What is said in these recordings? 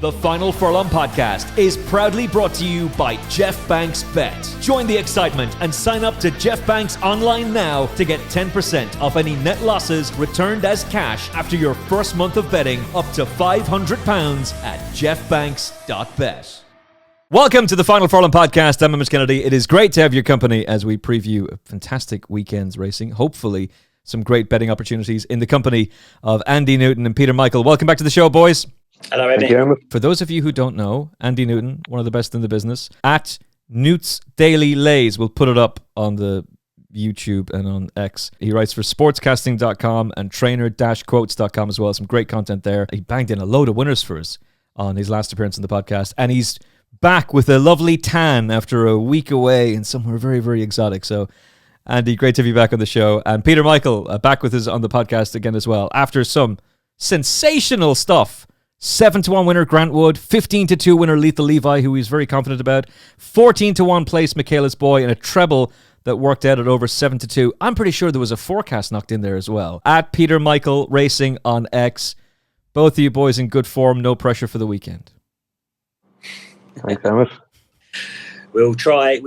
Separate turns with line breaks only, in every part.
The Final Furlong podcast is proudly brought to you by Jeff Banks Bet. Join the excitement and sign up to Jeff Banks online now to get 10% off any net losses returned as cash after your first month of betting up to £500 at jeffbanks.bet. Welcome to the Final Furlong podcast. I'm Emmet Kennedy. It is great to have your company as we preview a fantastic weekend's racing. Hopefully, some great betting opportunities in the company of Andy Newton and Peter Michael. Welcome back to the show, boys.
Hello, Emmet.
For those of you who don't know, Andy Newton, one of the best in the business, at Newt's Daily Lays, we'll put it up on the YouTube and on X. He writes for sportscasting.com and trainer-quotes.com as well. Some great content there. He banged in a load of winners for us on his last appearance on the podcast, and he's back with a lovely tan after a week away and somewhere very, very exotic. So, Andy, great to have you back on the show. And Peter Michael, back with us on the podcast again as well, after some sensational stuff. 7-1 winner Grant Wood, 15-2 winner Lethal Levi, who he's very confident about, 14-1 place Michaela's Boy, and a treble that worked out at over 7-2. I'm pretty sure there was a forecast knocked in there as well. At Peter Michael Racing on X. Both of you boys in good form, no pressure for the weekend.
Thanks, Emmet.
We will try.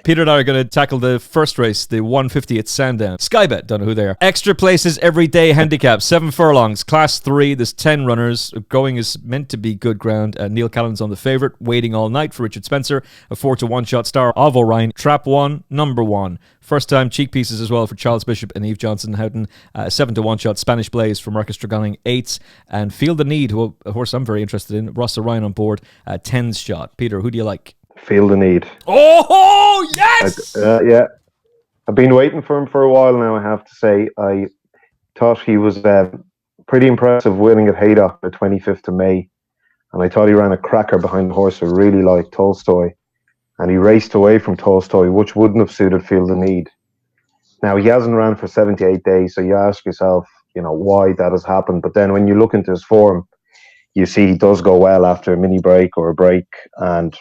Peter and I are going to tackle the first race, the 150 at Sandown. Skybet, don't know who they are. Extra places every day handicap, 7 furlongs, class 3, there's 10 runners. Going is meant to be good ground. Neil Callan's on the favourite, waiting all night for Richard Spencer, a 4-1 shot star of O'Ryan. Trap 1, number 1. First time cheek pieces as well for Charles Bishop and Eve Johnson Houghton. 7-1 shot Spanish Blaze for Marcus Tregonning, 8s. And Feel the Need, who a horse I'm very interested in, Ross O'Ryan on board, 10s shot. Peter, who do you like?
Feel the Need.
Oh, yes!
Yeah. I've been waiting for him for a while now, I have to say. I thought he was pretty impressive winning at Haydock the 25th of May. And I thought he ran a cracker behind the horse I really liked, Tolstoy. And he raced away from Tolstoy, which wouldn't have suited Feel the Need. Now, he hasn't ran for 78 days, so you ask yourself, why that has happened. But then when you look into his form, you see he does go well after a mini break or a break. And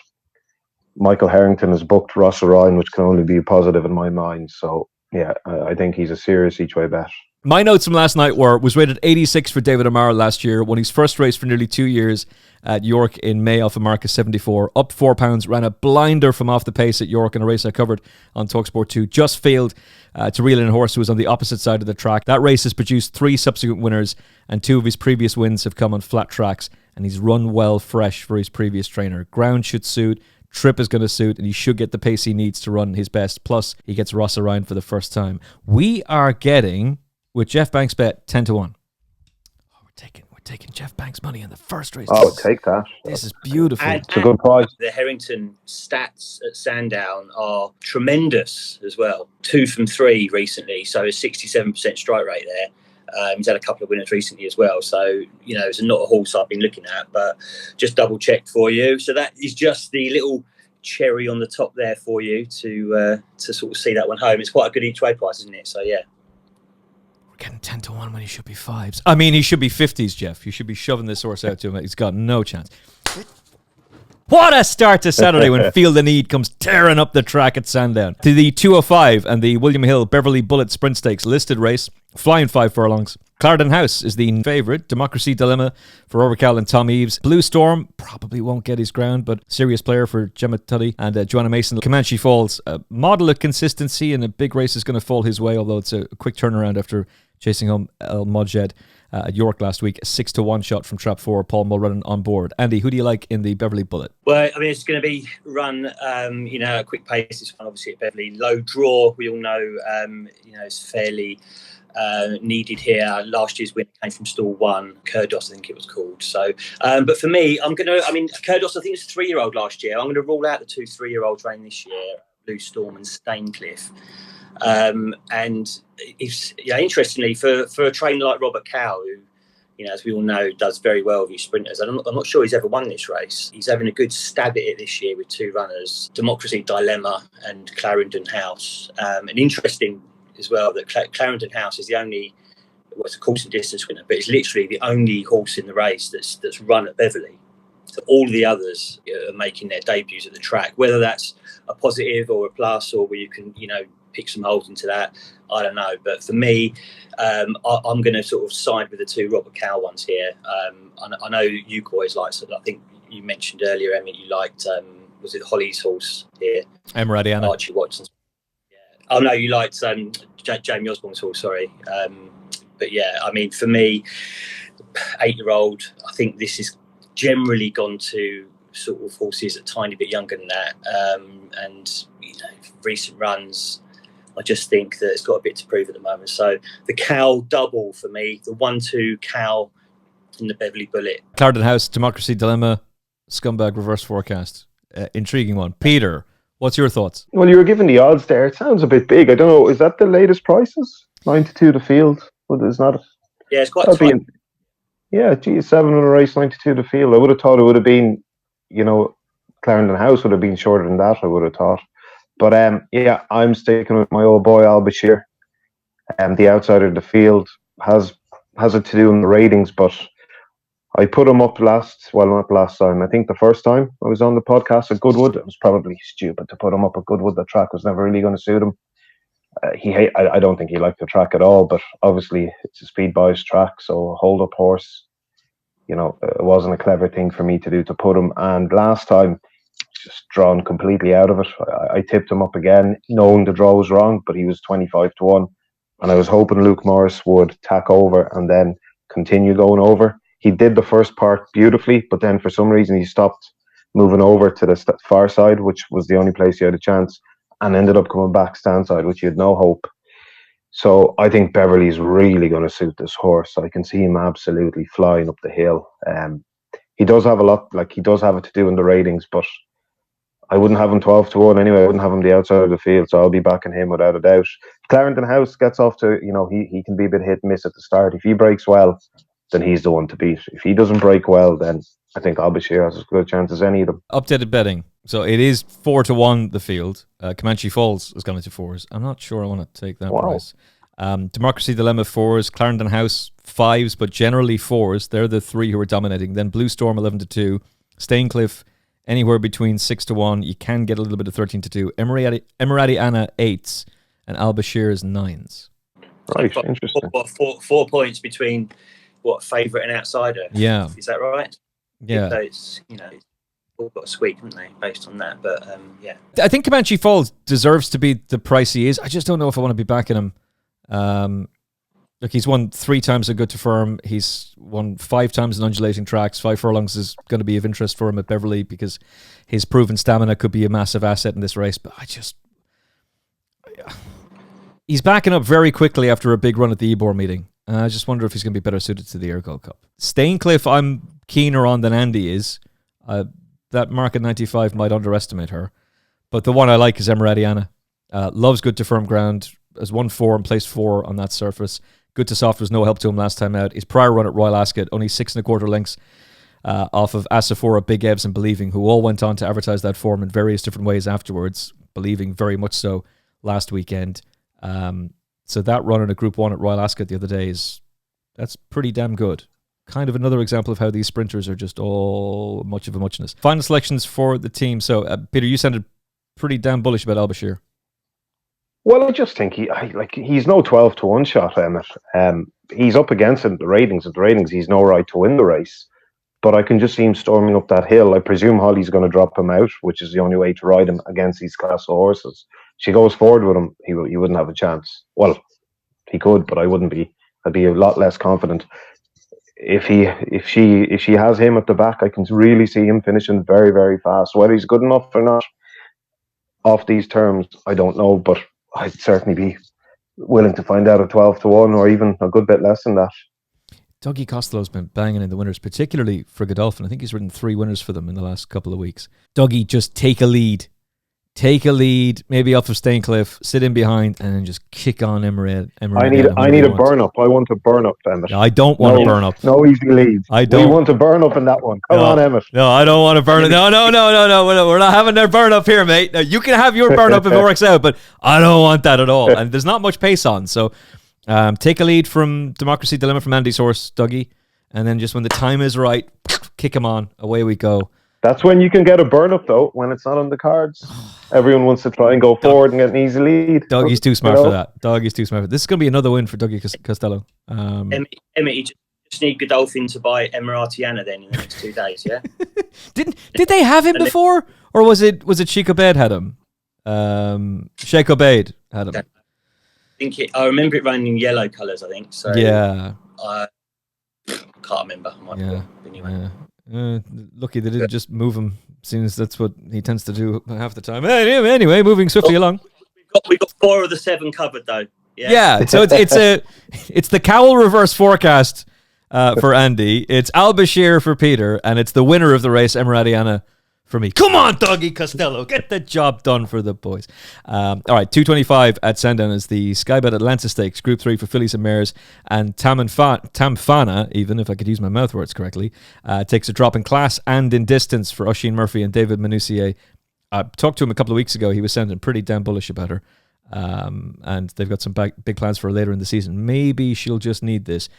Michael Harrington has booked Ross O'Ryan, which can only be a positive in my mind. So, yeah, I think he's a serious each-way bet.
My notes from last night was rated 86 for David O'Mara last year, won his first race for nearly 2 years at York in May off a mark of 74. Up 4 pounds, ran a blinder from off the pace at York in a race I covered on TalkSport 2. Just failed to reel in a horse who was on the opposite side of the track. That race has produced 3 subsequent winners, and 2 of his previous wins have come on flat tracks, and he's run well fresh for his previous trainer. Ground should suit. Trip is going to suit, and he should get the pace he needs to run his best. Plus, he gets Ross O'Ryan for the first time. We are getting, with Jeff Banks bet, 10-1. Oh, we're taking Jeff Banks money in the first race.
Oh, take that.
This is beautiful.
It's a good price.
The Harrington stats at Sandown are tremendous as well. 2 from 3 recently, so a 67% strike rate there. He's had a couple of winners recently as well. So, it's not a horse I've been looking at, but just double checked for you. So that is just the little cherry on the top there for you to sort of see that one home. It's quite a good each way price, isn't it? So, yeah.
We're getting 10-1 when he should be 5s. I mean, he should be 50s, Jeff. You should be shoving this horse out to him. He's got no chance. What a start to Saturday when Feel the Need comes tearing up the track at Sandown. To the 205 and the William Hill Beverley Bullet Sprint Stakes listed race, flying 5 furlongs. Clarendon House is the favourite. Democracy Dilemma for Overcal and Tom Eves. Blue Storm probably won't get his ground, but serious player for Gemma Tuddy and Joanna Mason. Comanche Falls, a model of consistency, and a big race is going to fall his way, although it's a quick turnaround after chasing home El Modjed at York last week. A 6-1 shot from Trap 4, Paul Mulrennan on board. Andy, who do you like in the Beverley Bullet?
Well, I mean, it's going to be run, a quick pace. This one, obviously, at Beverley. Low draw, we all know, it's fairly needed here. Last year's winner came from stall 1, Curragh, I think it was called. So, but for me, Curragh, I think it's a 3-year-old last year. I'm going to rule out the 2 3-year-olds running this year, Blue Storm and Staincliffe. And it's, interestingly, for a trainer like Robert Cow, who, as we all know, does very well with his sprinters. I'm not sure he's ever won this race. He's having a good stab at it this year with 2 runners, Democracy Dilemma and Clarendon House. And interesting as well that Clarendon House is the only, it's a course and distance winner, but it's literally the only horse in the race that's run at Beverley. So all the others are making their debuts at the track, whether that's a positive or a plus, or where you can, pick some holes into that. I don't know, but for me, I'm going to sort of side with the two Robert Cow ones here. I know you always like. So I think you mentioned earlier, Emmet, you liked. Was it Holly's horse here?
Emirati
Archie Watson's. Yeah. Oh no, you liked Jamie Osborne's horse. Sorry, but yeah, I mean, for me, 8-year-old, I think this is generally gone to sort of horses a tiny bit younger than that, and recent runs, I just think that it's got a bit to prove at the moment. So the Cow double for me, the 1-2 Cow in the Beverley Bullet.
Clarendon House, Democracy Dilemma, Scumbag Reverse Forecast. Intriguing one. Peter, what's your thoughts?
Well, you were given the odds there. It sounds a bit big. I don't know. Is that the latest prices? 92 the field. Well, it's not.
Yeah, it's quite tight.
Yeah, geez, 7 in a race, 92 the field. I would have thought it would have been, Clarendon House would have been shorter than that, I would have thought. But yeah, I'm sticking with my old boy Al-Bashir. The outside of the field has it to do in the ratings, but I put him up not last time. I think the first time I was on the podcast at Goodwood, it was probably stupid to put him up at Goodwood. The track was never really going to suit him. I don't think he liked the track at all, but obviously it's a speed bias track, so hold up horse. It wasn't a clever thing for me to do to put him. And last time, just drawn completely out of it. I tipped him up again, knowing the draw was wrong, but he was 25-1, and I was hoping Luke Morris would tack over and then continue going over. He did the first part beautifully, but then for some reason he stopped moving over to the far side, which was the only place he had a chance, and ended up coming back stand side, which he had no hope. So I think Beverley's really going to suit this horse. I can see him absolutely flying up the hill. He does have he does have it to do in the ratings, but I wouldn't have him 12-1 anyway. I wouldn't have him the outside of the field, so I'll be backing him without a doubt. Clarendon House gets off to, he can be a bit hit and miss at the start. If he breaks well, then he's the one to beat. If he doesn't break well, then I think Al-Bashir has as good a chance as any of them.
Updated betting. So it is 4-1 the field. Comanche Falls has gone into 4s. I'm not sure I want to take that price. Democracy Dilemma 4s, Clarendon House 5s, but generally 4s. They're the 3 who are dominating. Then Blue Storm 11-2, Staincliffe anywhere between 6-1. You can get a little bit of 13-2. Emirati Anna 8s, and Al-Bashir's 9s.
Right, interesting.
4 points between favourite and outsider.
Yeah,
is that right?
Yeah.
So it's all got a squeak, haven't they, based on that? But yeah,
I think Comanche Falls deserves to be the price he is. I just don't know if I want to be backing him. Look, he's won 3 times a good to firm. He's won 5 times in undulating tracks. 5 furlongs is going to be of interest for him at Beverley because his proven stamina could be a massive asset in this race. But he's backing up very quickly after a big run at the Ebor meeting. I just wonder if he's going to be better suited to the Air Gold Cup. Staincliffe, I'm keener on than Andy is. That mark at 95 might underestimate her. But the one I like is Emirati Anna. Loves good to firm ground. Has won 4 and placed 4 on that surface. Good to soft was no help to him last time out. His prior run at Royal Ascot, only 6 1/4 lengths off of Asafora, Big Evs and Believing, who all went on to advertise that form in various different ways afterwards. Believing very much so last weekend. So that run in a Group 1 at Royal Ascot the other day that's pretty damn good. Kind of another example of how these sprinters are just all much of a muchness. Final selections for the team. So, Peter, you sounded pretty damn bullish about Al-Bashir.
Well, I just think he's no 12-1 shot, Emmet. He's up against it at the ratings. He's no right to win the race. But I can just see him storming up that hill. I presume Holly's going to drop him out, which is the only way to ride him against these class of horses. She goes forward with him, he wouldn't have a chance. Well, he could, but I wouldn't be. I'd be a lot less confident. If she has him at the back, I can really see him finishing very, very fast. Whether he's good enough or not, off these terms, I don't know. But I'd certainly be willing to find out at 12-1 or even a good bit less than that.
Dougie Costello's been banging in the winners, particularly for Godolphin. I think he's ridden 3 winners for them in the last couple of weeks. Dougie, just take a lead, maybe off of Staincliffe, sit in behind, and then just kick on Emirati.
I need a burn up. I want to burn up, Emmet.
No, I don't want to burn up.
No easy leads. We want to burn up in that one. Come on, Emmet.
No, I don't want to burn it. No. We're not having their burn up here, mate. No, you can have your burn up if it works out, but I don't want that at all. And there's not much pace on, so take a lead from Democracy Dilemma from Andy's horse, Dougie, and then just when the time is right, kick him on. Away we go.
That's when you can get a burn up though. When it's not on the cards, everyone wants to try and go forward and get an easy lead.
Dougie's too smart for that. Dougie's too smart. This is going to be another win for Dougie Costello.
Emmet, you just need Godolphin to buy Emiratiana then in the next 2 days. Yeah.
Did they have him before, or was it Sheikh Obeid had him? Sheikh Obeid had him.
I remember it running in yellow colours. I think so.
Yeah.
I can't remember. Anyway.
Lucky they didn't just move him, since that's what he tends to do half the time. Anyway, moving swiftly along.
We've got 4 of the 7 covered though.
Yeah. So it's the Cowell reverse forecast for Andy. It's Al Bashir for Peter, and it's the winner of the race, Emiratiana, for me. Come on, Dougie Costello, get the job done for the boys. All right, 225 at Sandown is the Skybet Atlanta Stakes, Group 3 for fillies and mares, and Tamfana, even if I could use my mouth words correctly, takes a drop in class and in distance for Oisin Murphy and David Manussier. I talked to him a couple of weeks ago. He was sounding pretty damn bullish about her. And they've got some big plans for her later in the season. Maybe she'll just need this,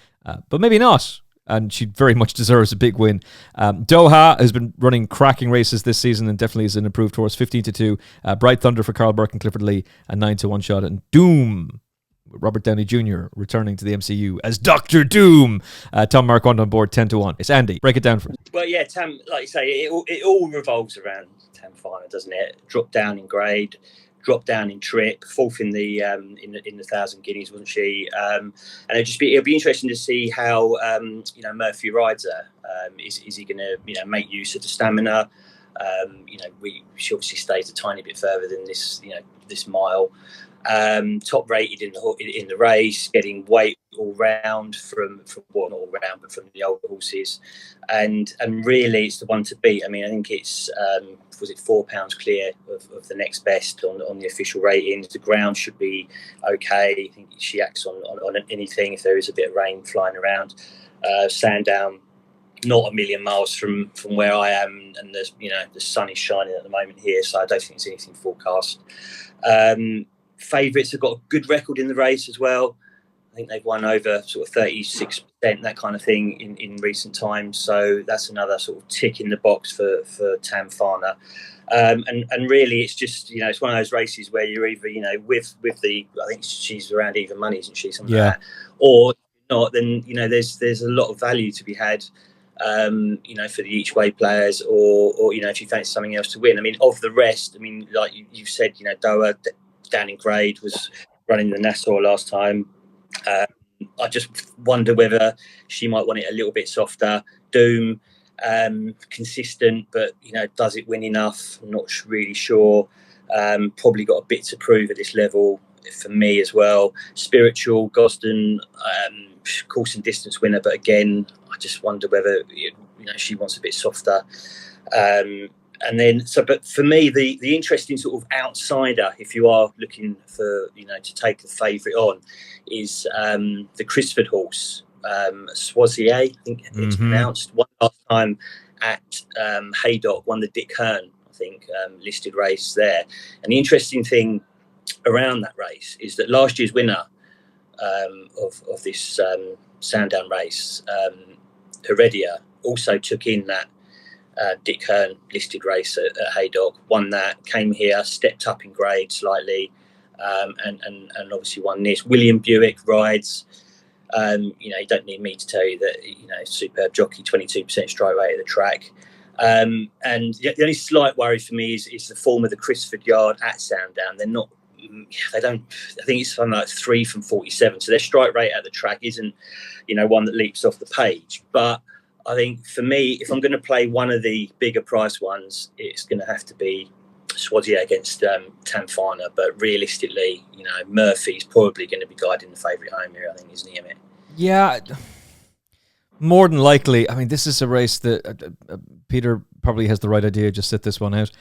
but maybe not. And she very much deserves a big win. Doha has been running cracking races this season and definitely is an improved horse. 15-2. Bright Thunder for Carl Burke and Clifford Lee, a 9-1 shot. And Doom, Robert Downey Jr. returning to the MCU as Dr. Doom. Tom Marquand on board, 10-1. It's Andy. Break it down for us.
Well, yeah, Tam, like you say, it all revolves around Tamfana, doesn't it? Drop down in grade, drop down in trip, fourth in the 1,000 guineas, wasn't she? And it'll be interesting to see how Murphy rides her. Is he going to make use of the stamina? She obviously stays a tiny bit further than this mile. Top rated in the race, getting weight all round from not all round, but from the older horses, and really it's the one to beat. I mean, I think it's was it £4 clear of the next best on the official ratings. The ground should be okay. I think she acts on anything if there is a bit of rain flying around. Sandown, not a million miles from where I am, and the sun is shining at the moment here, so I don't think there's anything forecast. Favourites have got a good record in the race as well. I think they've won over sort of 36%, that kind of thing in recent times. So that's another sort of tick in the box for Tamfana. And really, it's just it's one of those races where you're either with the, I think she's around even money, isn't she? Something like that. Or not, then there's a lot of value to be had. For the each way players, or if you fancy something else to win. I mean, of the rest, I mean, like you said, Doha down in grade was running the Nassau last time. I just wonder whether she might want it a little bit softer. Doom, consistent, but does it win enough? I'm not really sure. Probably got a bit to prove at this level for me as well. Spiritual, Gosden, course and distance winner, but again, I just wonder whether she wants a bit softer. But for me, the interesting sort of outsider, if you are looking for to take the favourite on, is the Crisford horse, Swazier, I think it's pronounced. One last time at Haydock, won the Dick Hearn, I think, listed race there. And the interesting thing around that race is that last year's winner of this Sandown race, Heredia, also took in that Dick Hearn listed race at Haydock, won that, came here, stepped up in grade slightly, and obviously won this. William Buick rides. You don't need me to tell you that superb jockey, 22% strike rate at the track. And the only slight worry for me is the form of the Crisford yard at Sandown. I think it's something like 3 from 47, so their strike rate at the track isn't one that leaps off the page. But I think for me, if I'm going to play one of the bigger price ones, it's going to have to be Swazier against Tamfana. But realistically, Murphy's probably going to be guiding the favourite home here, I think, isn't he, Emmet? Yeah,
more than likely. I mean, this is a race that Peter probably has the right idea. Just sit this one out.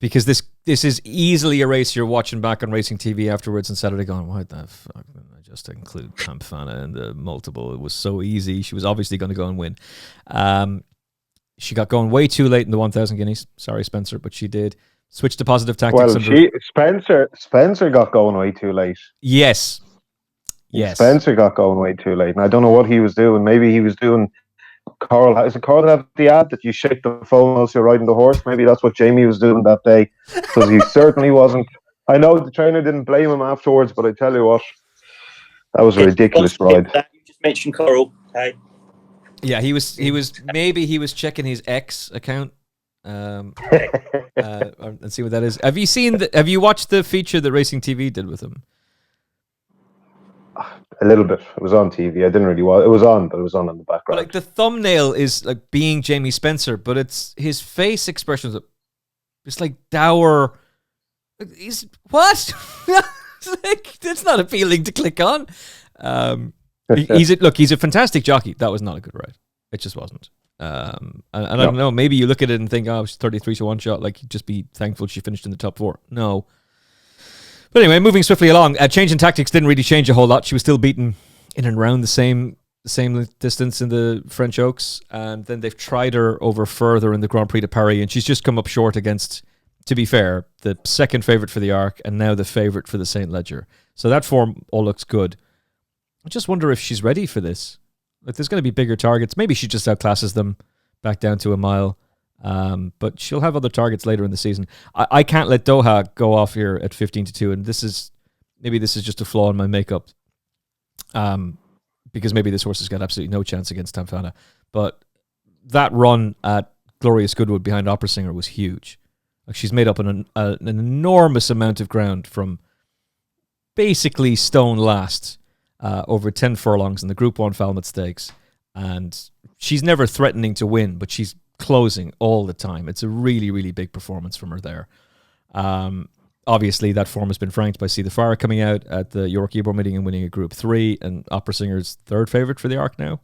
Because this is easily a race you're watching back on Racing TV afterwards on Saturday going, why the fuck did I just include Tamfana in the multiple? It was so easy. She was obviously going to go and win. She got going way too late in the 1,000 guineas. Sorry, Spencer, but she did. Switch to positive tactics.
Well, Spencer got going way too late.
Yes.
Spencer got going way too late. And I don't know what he was doing. Maybe he was doing Coral, is it Coral have the ad that you shake the foam whilst you're riding the horse? Maybe that's what Jamie was doing that day, because he certainly wasn't. I know the trainer didn't blame him afterwards, but I tell you what, that was a ridiculous ride.
You just mentioned Coral. Okay.
Yeah, he was checking his X account and see what that is. Have you watched the feature that Racing TV did with him?
A little bit. It was on TV. I didn't really watch. It was on, but it was on in the background.
But like the thumbnail is like being Jamie Spencer, but it's his face expressions. It's like dour. He's what? It's not appealing to click on. He's a fantastic jockey. That was not a good ride. It just wasn't. And I don't know. Maybe you look at it and think, oh, she's 33 to 1 shot. Like, just be thankful she finished in the top 4. No. But anyway, moving swiftly along. Change in tactics didn't really change a whole lot. She was still beaten in and around the same distance in the French Oaks, and then they've tried her over further in the Grand Prix de Paris, and she's just come up short against, to be fair, the second favourite for the Arc and now the favourite for the St. Ledger. So that form all looks good. I just wonder if she's ready for this. Like, there's going to be bigger targets. Maybe she just outclasses them back down to a mile. But she'll have other targets later in the season. I can't let Doha go off here at 15-2, and this is just a flaw in my makeup. Because maybe this horse has got absolutely no chance against Tamfana. But that run at Glorious Goodwood behind Opera Singer was huge. Like, she's made up an enormous amount of ground from basically stone last over 10 furlongs in the Group 1 Falmouth Stakes. And she's never threatening to win, but she's closing all the time. It's a really, really big performance from her there. Obviously, that form has been franked by See the Fire coming out at the York Ebor meeting and winning a Group 3, and Opera Singer's third favourite for the Arc now.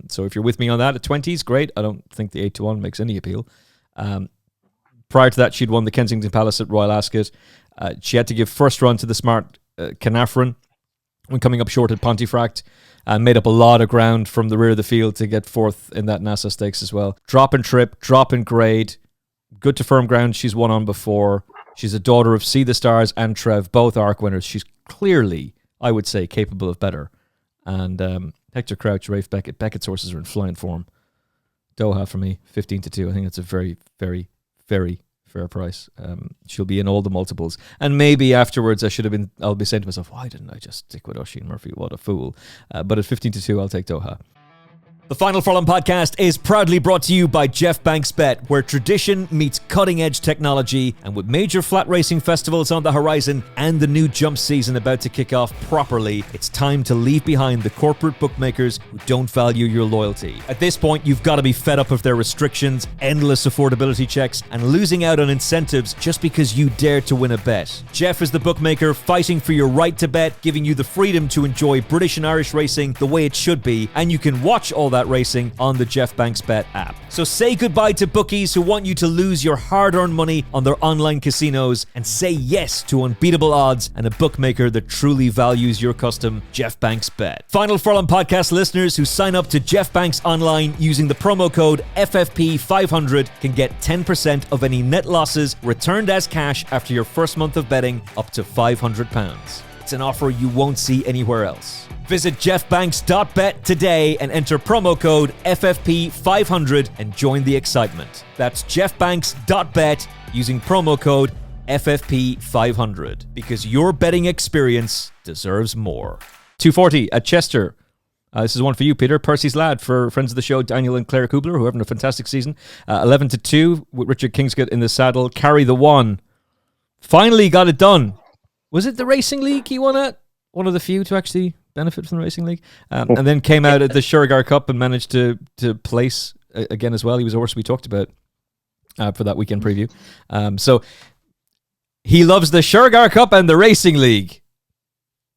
So if you're with me on that at 20s, great. I don't think the 8-1 makes any appeal. Prior to that, she'd won the Kensington Palace at Royal Ascot. She had to give first run to the smart Canafran when coming up short at Pontefract, and made up a lot of ground from the rear of the field to get fourth in that Nassau Stakes as well. Drop in trip, drop in grade, good to firm ground she's won on before. She's a daughter of See the Stars and Trev, both Arc winners. She's clearly, I would say, capable of better. And Hector Crouch, Rafe Beckett. Beckett's horses are in flying form. Doha for me, 15-2. I think that's a very, very, very fair price. She'll be in all the multiples. And maybe afterwards I'll be saying to myself, why didn't I just stick with Oisin Murphy? What a fool. But at 15-2, I'll take Doha. The Final Furlong podcast is proudly brought to you by Jeff Banks Bet, where tradition meets cutting-edge technology, and with major flat racing festivals on the horizon and the new jump season about to kick off properly, it's time to leave behind the corporate bookmakers who don't value your loyalty. At this point, you've got to be fed up of their restrictions, endless affordability checks, and losing out on incentives just because you dare to win a bet. Jeff is the bookmaker fighting for your right to bet, giving you the freedom to enjoy British and Irish racing the way it should be, and you can watch all that racing on the Jeff Banks Bet app. So say goodbye to bookies who want you to lose your hard-earned money on their online casinos, and say yes to unbeatable odds and a bookmaker that truly values your custom, Jeff Banks Bet. Final Furlong podcast listeners who sign up to Jeff Banks online using the promo code FFP500 can get 10% of any net losses returned as cash after your first month of betting, up to £500. It's an offer you won't see anywhere else. Visit jeffbanks.bet today and enter promo code FFP500 and join the excitement. That's jeffbanks.bet using promo code FFP500, because your betting experience deserves more. 240 at Chester. This is one for you, Peter. Percy's Lad for friends of the show, Daniel and Claire Kubler, who are having a fantastic season. 11-2 with Richard Kingscott in the saddle. Carry the one. Finally got it done. Was it the Racing League he won at? One of the few to actually benefit from the Racing League. And then came out at the Curragh Cup and managed to place again as well. He was a horse we talked about for that weekend preview. So he loves the Curragh Cup and the Racing League.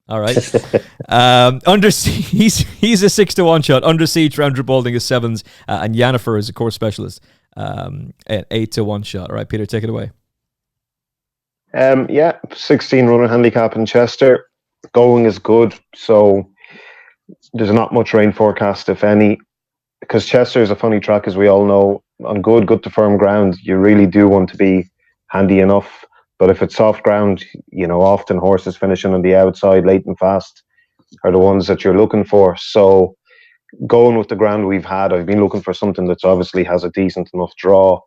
All right. He's a 6-1 shot. Under Siege, Roundra Balding is 7s. And Yennefer is a course specialist at 8-1 shot. All right, Peter, take it away.
16 runner handicap in Chester. Going is good, so there's not much rain forecast, if any, because Chester is a funny track, as we all know. On good to firm ground, you really do want to be handy enough. But if it's soft ground, often horses finishing on the outside late and fast are the ones that you're looking for. So going with the ground we've had, I've been looking for something that's obviously has a decent enough draw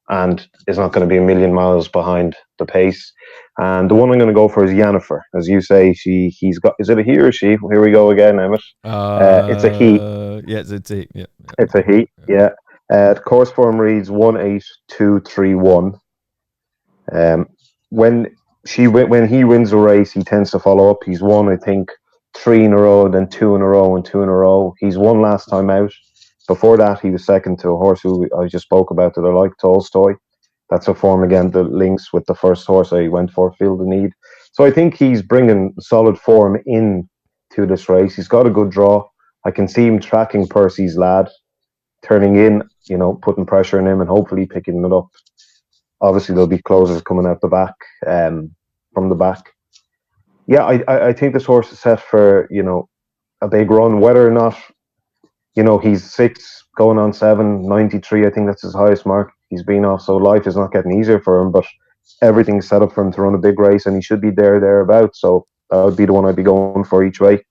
and is not going to be a million miles behind the pace. And the one I'm going to go for is Yennefer. As you say, he's got. Is it a he or she? Here we go again, Emmet. It's a he.
Yeah, it's a he. Yeah.
It's a he. Yeah. The course form reads 1-8-2-3-1. When he wins a race, he tends to follow up. He's won, I think, 3 in a row, then 2 in a row, and 2 in a row. He's won last time out. Before that, he was second to a horse who I just spoke about that I like, Tolstoy. That's a form again that links with the first horse I went for, Feel the Need. So I think he's bringing solid form in to this race. He's got a good draw. I can see him tracking Percy's Lad, turning in, putting pressure on him and hopefully picking it up. Obviously, there'll be closers coming out the back, from the back. Yeah, I think this horse is set for, a big run, whether or not, he's 6 going on 7, 93. I think that's his highest mark he's been off. So life is not getting easier for him, but everything's set up for him to run a big race and he should be thereabouts. So that would be the one I'd be going for each way.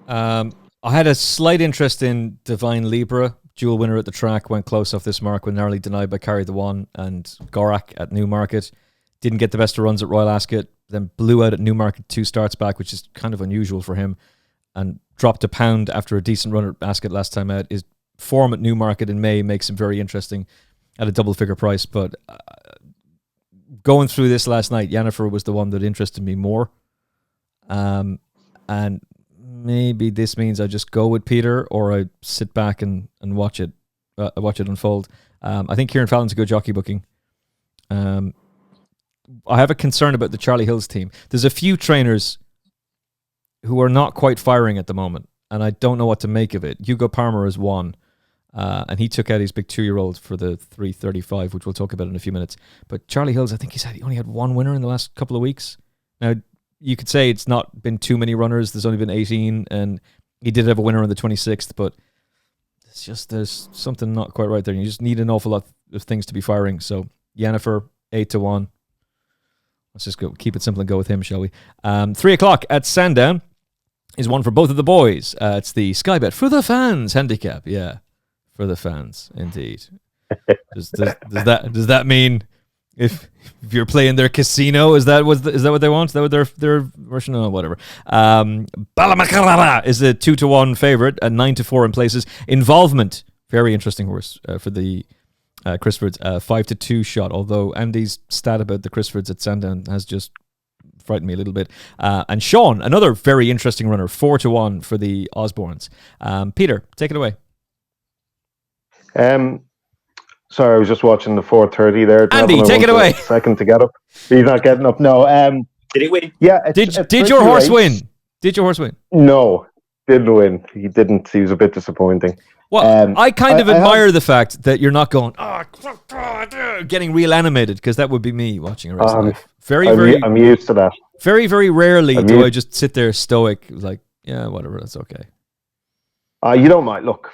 I had a slight interest in Divine Libra, dual winner at the track, went close off this mark when narrowly denied by Carry the One and Curragh at Newmarket. Didn't get the best of runs at Royal Ascot, then blew out at Newmarket 2 starts back, which is kind of unusual for him, and dropped £1 after a decent run at Ascot last time out. His form at Newmarket in May makes him very interesting at a double figure price, but going through this last night, Yennefer was the one that interested me more. And maybe this means I just go with Peter, or I sit back and watch it unfold. I think Kieran Fallon's a good jockey booking. I have a concern about the Charlie Hills team. There's a few trainers who are not quite firing at the moment, and I don't know what to make of it. Hugo Palmer is one, and he took out his big 2-year-old for the 335, which we'll talk about in a few minutes. But Charlie Hills, I think he only had one winner in the last couple of weeks. Now, you could say it's not been too many runners. There's only been 18, and he did have a winner on the 26th, but it's just there's something not quite right there. You just need an awful lot of things to be firing. So Yennefer, 8-1. Let's just keep it simple and go with him, shall we? 3 o'clock at Sandown is one for both of the boys. It's the Sky Bet for the fans handicap. Yeah, for the fans, indeed. Does that mean if you're playing their casino, is that what they want? Is that what their version? Oh, whatever. Balamakalala is a 2-1 favorite and 9-4 in places. Involvement, very interesting horse for the Crisfords, 5-2 shot. Although Andy's stat about the Crisfords at Sandown has just frightened me a little bit. And Sean, another very interesting runner, 4-1 for the Osbornes. Peter, take it away.
Sorry, I was just watching the 4:30 there.
Andy, take it away.
Second to get up. He's not getting up. No.
Did it win?
Yeah.
Did your horse win? Did your horse win?
No, didn't win. He didn't. He was a bit disappointing.
Well, I kind of admire the fact that you're not going, getting real animated, because that would be me watching a race live.
I'm used to that.
Very, very rarely do I just sit there stoic, like, yeah, whatever, that's okay.
You don't mind. Look,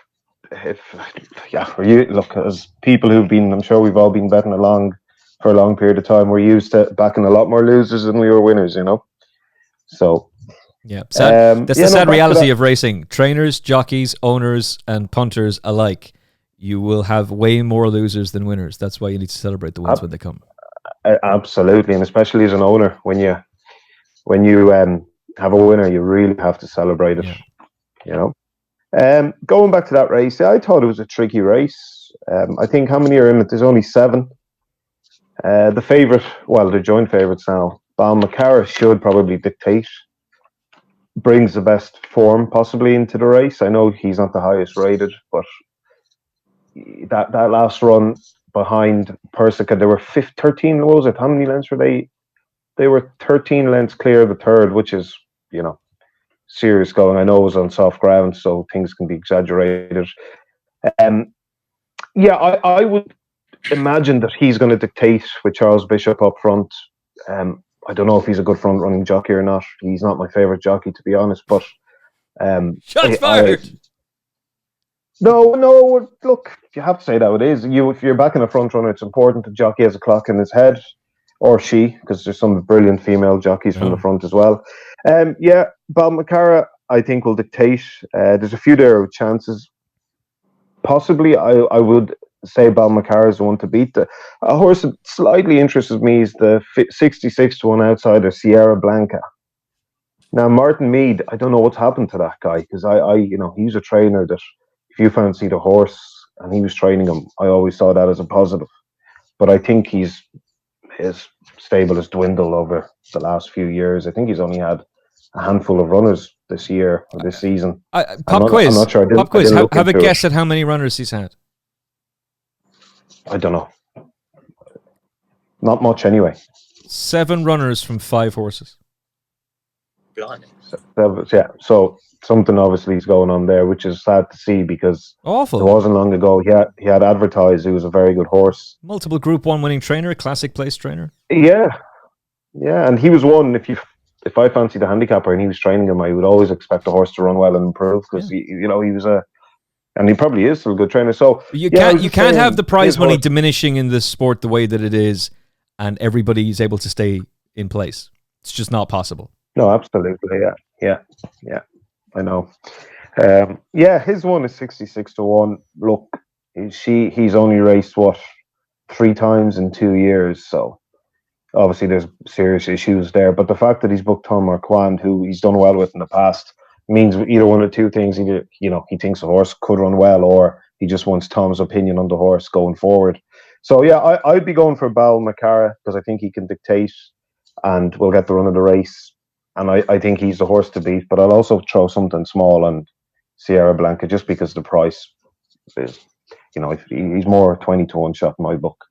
look, as people who've been, I'm sure we've all been betting along for a long period of time. We're used to backing a lot more losers than we were winners, So.
Yeah, that's the sad reality of racing. Trainers, jockeys, owners, and punters alike. You will have way more losers than winners. That's why you need to celebrate the wins when they come.
Absolutely, and especially as an owner, when you have a winner, you really have to celebrate it. Yeah. Going back to that race, I thought it was a tricky race. I think how many are in it? There's only 7. The favourite, the joint favourites now, Balmacara should probably dictate. Brings the best form possibly into the race. I know he's not the highest rated, but that last run behind Persica, they were 13. What was it? How many lengths were they? They were 13 lengths clear of the third, which is serious going. I know it was on soft ground, so things can be exaggerated. I would imagine that he's going to dictate with Charles Bishop up front. I don't know if he's a good front-running jockey or not. He's not my favourite jockey, to be honest. But
shots fired.
No. Look, you have to say that it is. If you're backing a front runner, it's important the jockey has a clock in his head, or she, because there's some brilliant female jockeys from the front as well. Balmacara, I think will dictate. There's a few there with chances. Possibly, I would say Balmacar is the one to beat. A horse that slightly interests me is the 66 to 1 outsider, Sierra Blanca. Now, Martin Mead, I don't know what's happened to that guy, because he's a trainer that if you fancied a horse and he was training him, I always saw that as a positive. But I think his stable has dwindled over the last few years. I think he's only had a handful of runners this year or this season.
Pop quiz.
I'm not sure.
Pop quiz. Have a guess at how many runners he's had.
I don't know. Not much anyway.
7 runners from 5 horses.
Blimey.
So something obviously is going on there, which is sad to see because
awful.
It wasn't long ago he had advertised he was a very good horse.
Multiple Group 1 winning trainer, classic place trainer.
Yeah, and he was one. If I fancied a handicapper and he was training him, I would always expect the horse to run well and improve because he was and he probably is still a good trainer. So
you can't have the prize money diminishing in this sport the way that it is, and everybody is able to stay in place. It's just not possible.
No, absolutely. Yeah. I know. His one is 66 to 1. Look, he's only raced 3 times in 2 years, so obviously there's serious issues there. But the fact that he's booked Tom Marquand, who he's done well with in the past, means either one of 2 things. Either he thinks the horse could run well, or he just wants Tom's opinion on the horse going forward. So I'd be going for Balmacar because I think he can dictate, and we'll get the run of the race. And I think he's the horse to beat, but I'll also throw something small on Sierra Blanca just because the price is, he's more 20 to 1 shot in my book.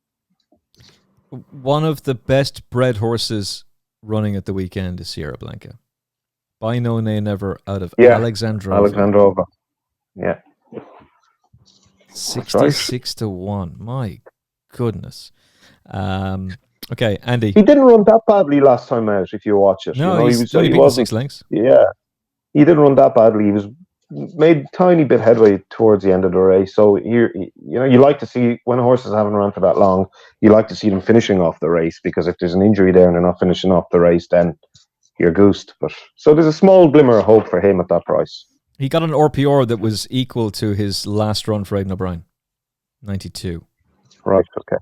One of the best bred horses running at the weekend is Sierra Blanca. By no nay never out of Alexandrova.
Yeah.
66 to 1. My goodness. Okay, Andy.
He didn't run that badly last time out, if you watch it.
No, he wasn't 6 lengths.
Yeah. He didn't run that badly. He was made tiny bit headway towards the end of the race. So you like to see when horses haven't run for that long, you like to see them finishing off the race, because if there's an injury there and they're not finishing off the race, then you're goosed. But so there's a small glimmer of hope for him at that price.
He got an RPR that was equal to his last run for Aidan O'Brien, 92.
Right. Okay.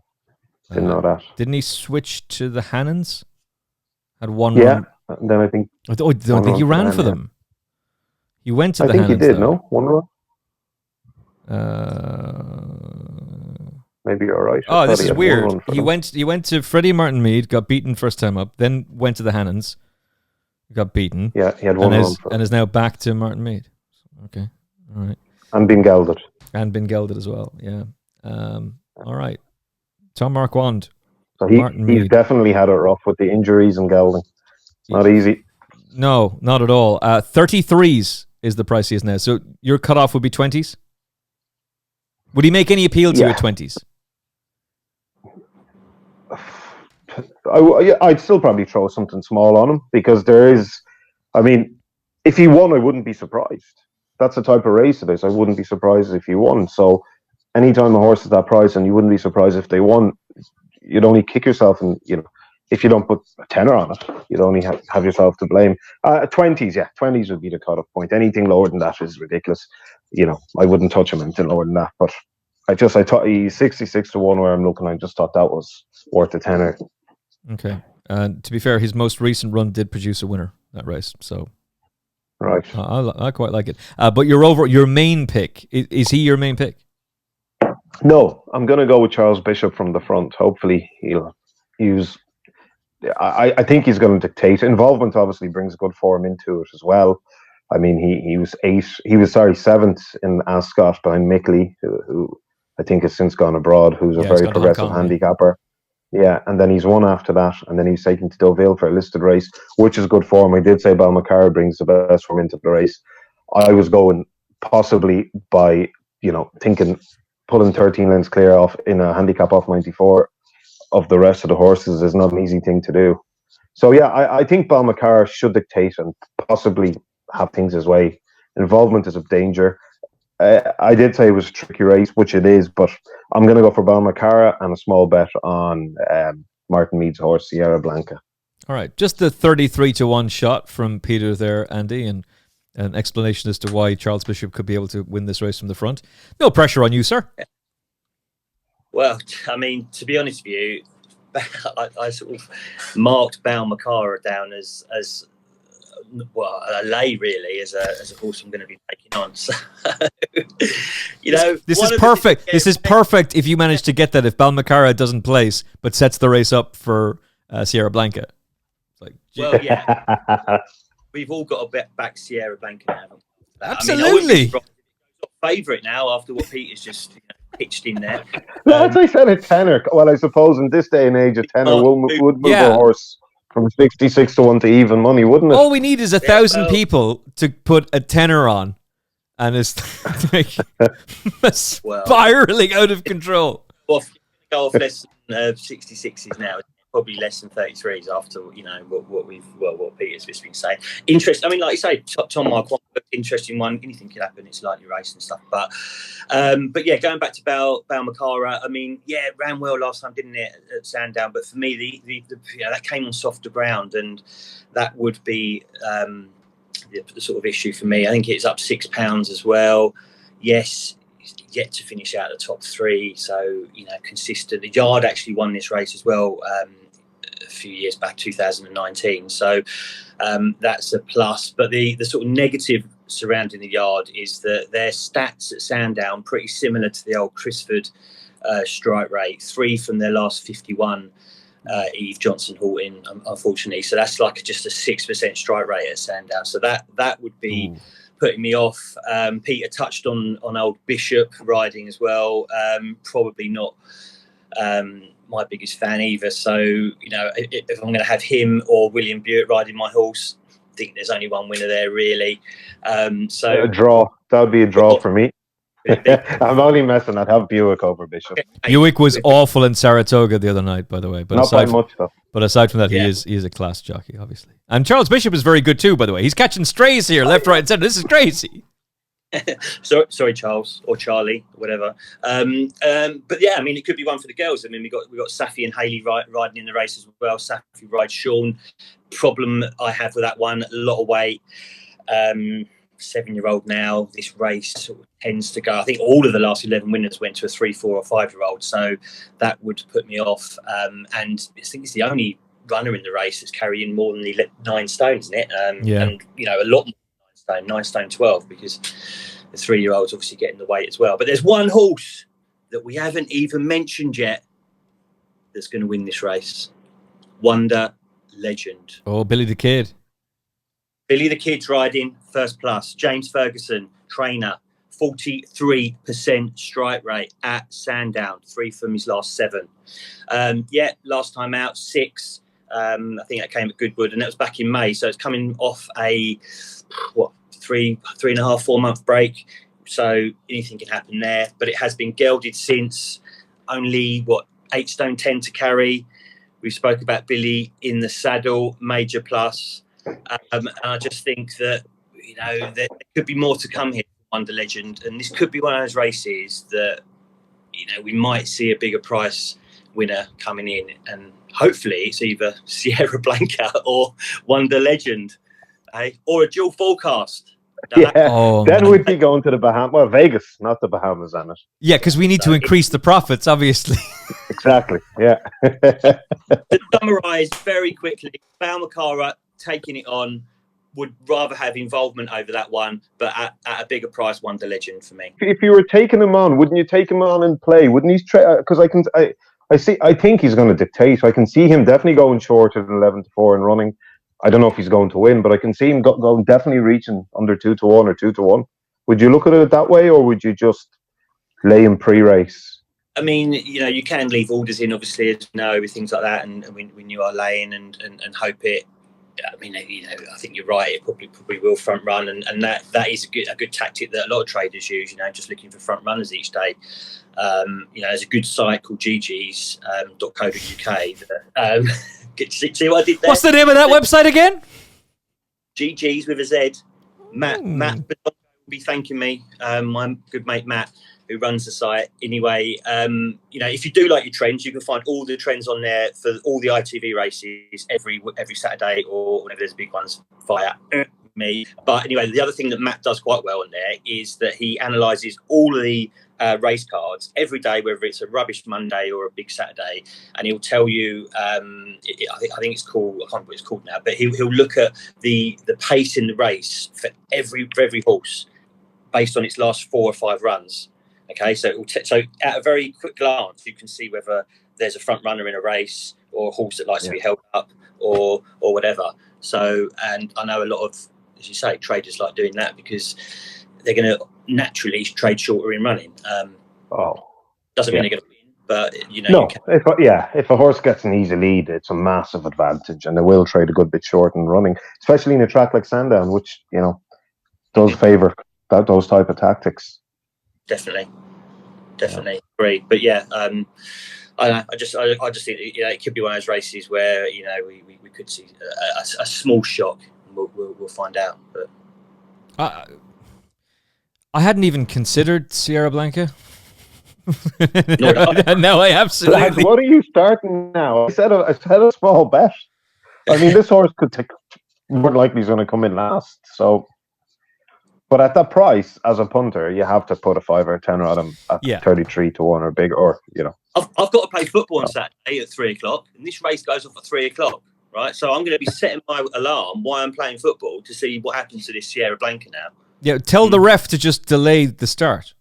Didn't know that.
Didn't he switch to the Hannons? Had one run.
Yeah, and then I think...
I don't think he ran for them. He went to the Hannons.
I think he did, no? One run? Maybe you're right.
Oh, this is weird. He went to Freddie Martin Mead, got beaten first time up, then went to the Hannons, got beaten.
Yeah, he had one run.
And is now back to Martin Mead. Okay, all right.
And been gelded.
As well, yeah. All right. Tom Marquand.
So he's definitely had it rough with the injuries and gelding. Not easy.
No, not at all. 33s is the price he is now. So your cutoff would be 20s? Would he make any appeal to you at 20s?
I'd still probably throw something small on him, because there is... I mean, if he won, I wouldn't be surprised. That's the type of race it is. I wouldn't be surprised if he won. So anytime a horse is that price, and you wouldn't be surprised if they won, you'd only kick yourself, and if you don't put a tenner on it, you'd only have yourself to blame. 20s would be the cut-off point. Anything lower than that is ridiculous. I wouldn't touch him anything lower than that. But I thought he's 66 to 1 where I'm looking. I just thought that was worth a tenner.
Okay, and to be fair, his most recent run did produce a winner that race. So
right,
I quite like it. But your main pick, is he your main pick?
No, I'm going to go with Charles Bishop from the front. Hopefully he'll use... I think he's going to dictate. Involvement obviously brings good form into it as well. I mean, he was 7th in Ascot behind Mickley, who I think has since gone abroad, who's a very progressive handicapper. Yeah, and then he's won after that, and then he's taken to Deauville for a listed race, which is good form. I did say Balmacar brings the best form into the race. I was going possibly by, thinking pulling 13 lengths clear off in a handicap off 94 of the rest of the horses is not an easy thing to do. So yeah, I think Balmacar should dictate and possibly have things his way. Involvement is a danger. I did say it was a tricky race, which it is, but I'm going to go for Balmacar and a small bet on Martin Mead's horse, Sierra Blanca.
All right, just the 33 to 1 shot from Peter there, Andy, and an explanation as to why Charles Bishop could be able to win this race from the front. No pressure on you, sir.
Well, I mean, to be honest with you, I sort of marked Balmacara down as well, a lay really as a horse I'm going to be taking on. So,
this is perfect. This is perfect if you manage to get that. If Balmacara doesn't place but sets the race up for Sierra Blanca, it's like,
well, yeah, we've all got to back Sierra Blanca now.
Absolutely,
favourite now after what Peter's just pitched in there.
Lads, I said a tenner. Well, I suppose in this day and age, a tenner would move a horse from 66 to 1 to even money, wouldn't it?
All we need is 1,000 people to put a tenner on, and it's spiraling out of control.
Well, go off less than 66s now. Probably less than 33s after what Peter's just been saying. Interesting. I mean, like you say, Tom Marquardt, interesting one. Anything could happen. It's likely race and stuff. But yeah, going back to Balmacara. I mean, yeah, it ran well last time, didn't it, at Sandown? But for me, the that came on softer ground, and that would be the sort of issue for me. I think it's up £6 as well. Yes. Yet to finish out the top 3, so consistent. The Yard actually won this race as well a few years back, 2019. So that's a plus. But the sort of negative surrounding the Yard is that their stats at Sandown pretty similar to the old Crisford strike rate. 3 from their last 51. Eve Johnson Horton, unfortunately. So that's like just a 6% strike rate at Sandown. So that would be. Ooh. Putting me off. Peter touched on old Bishop riding as well. Probably not my biggest fan either. So, if I'm going to have him or William Buick riding my horse, I think there's only one winner there, really. So
a draw. That would be a draw for me. I'm only messing. I'd have Buick over Bishop.
Buick was awful in Saratoga the other night, by the way. But
not by much, though.
But aside from that, he is a class jockey, obviously. And Charles Bishop is very good too, by the way. He's catching strays here, left, right, and centre. This is crazy.
Sorry, Charles or Charlie, or whatever. But yeah, I mean, it could be one for the girls. I mean, we got Safi and Hayley riding in the race as well. Safi rides Sean. Problem I have with that one, a lot of weight. 7-year-old now. This race sort of tends to go. I think all of the last 11 winners went to a 3, 4, or 5-year-old, so that would put me off. And I think it's the only runner in the race that's carrying more than 9 stones, isn't it? And a lot more than 9 stone 12, because the 3-year-old's obviously getting the weight as well. But there's one horse that we haven't even mentioned yet that's going to win this race. Wonder Legend.
Oh, Billy the Kid.
Billy the Kid's riding first plus. James Ferguson, trainer, 43% strike rate at Sandown, 3 from his last 7. Last time out, 6. I think that came at Goodwood, and that was back in May. So it's coming off a 3.5, 4 month break. So anything can happen there. But it has been gelded since. Only 8 stone 10 to carry. We spoke about Billy in the saddle, major plus. And I just think that there could be more to come here from Wonder Legend, and this could be one of those races that we might see a bigger price winner coming in, and hopefully it's either Sierra Blanca or Wonder Legend, or a dual forecast.
Then we'd be going to the Bahamas. Well, Vegas, not the Bahamas, on it.
Yeah, because we need to increase the profits, obviously.
Exactly. Yeah.
To summarise very quickly, Balmacara taking it on, would rather have involvement over that one, but at a bigger price, Wonder Legend for me.
If you were taking him on, wouldn't you take him on and play? Wouldn't he? Because I think he's going to dictate. I can see him definitely going shorter than 11 to 4 and running. I don't know if he's going to win, but I can see him going definitely reaching under 2 to 1 or 2 to 1. Would you look at it that way, or would you just lay him pre-race?
I mean, you can leave orders in, obviously, as you know, with things like that, and when you are laying and hope it. I mean, I think you're right. It probably will front run, and that is a good tactic that a lot of traders use. Just looking for front runners each day. There's a good site called gg's.co.uk. See what I did there?
What's the name of that website again?
GG's with a Z. Matt will be thanking me. My good mate Matt, who runs the site. Anyway, if you do like your trends, you can find all the trends on there for all the ITV races every Saturday, or whenever there's big ones via me. But anyway, the other thing that Matt does quite well in there is that he analyses all of the race cards every day, whether it's a rubbish Monday or a big Saturday, and he'll tell you. I think it's called. I can't remember what it's called now, but he'll look at the pace in the race for every horse based on its last 4 or 5 runs. Okay, so so at a very quick glance, you can see whether there's a front runner in a race or a horse that likes to be held up or whatever. So, and I know a lot of, as you say, traders like doing that because they're going to naturally trade shorter in running. Doesn't mean they're going to win, but you know.
No, if a horse gets an easy lead, it's a massive advantage, and they will trade a good bit short in running, especially in a track like Sandown, which does favour those type of tactics. Definitely agree. But I just think it could be one of those races where we could see a small shock. We'll find out. But
I hadn't even considered Sierra Blanca. No, I absolutely.
Lad, what are you starting now? I said a small bet. I mean, this horse could take. More likely, he's going to come in last. So. But at that price, as a punter, you have to put a 5 or a 10 on him at 33-1 or bigger, or
I've got to play football on Saturday at 3:00, and this race goes off at 3:00, right? So I'm going to be setting my alarm while I'm playing football to see what happens to this Sierra Blanca now.
Yeah, tell the ref to just delay the start.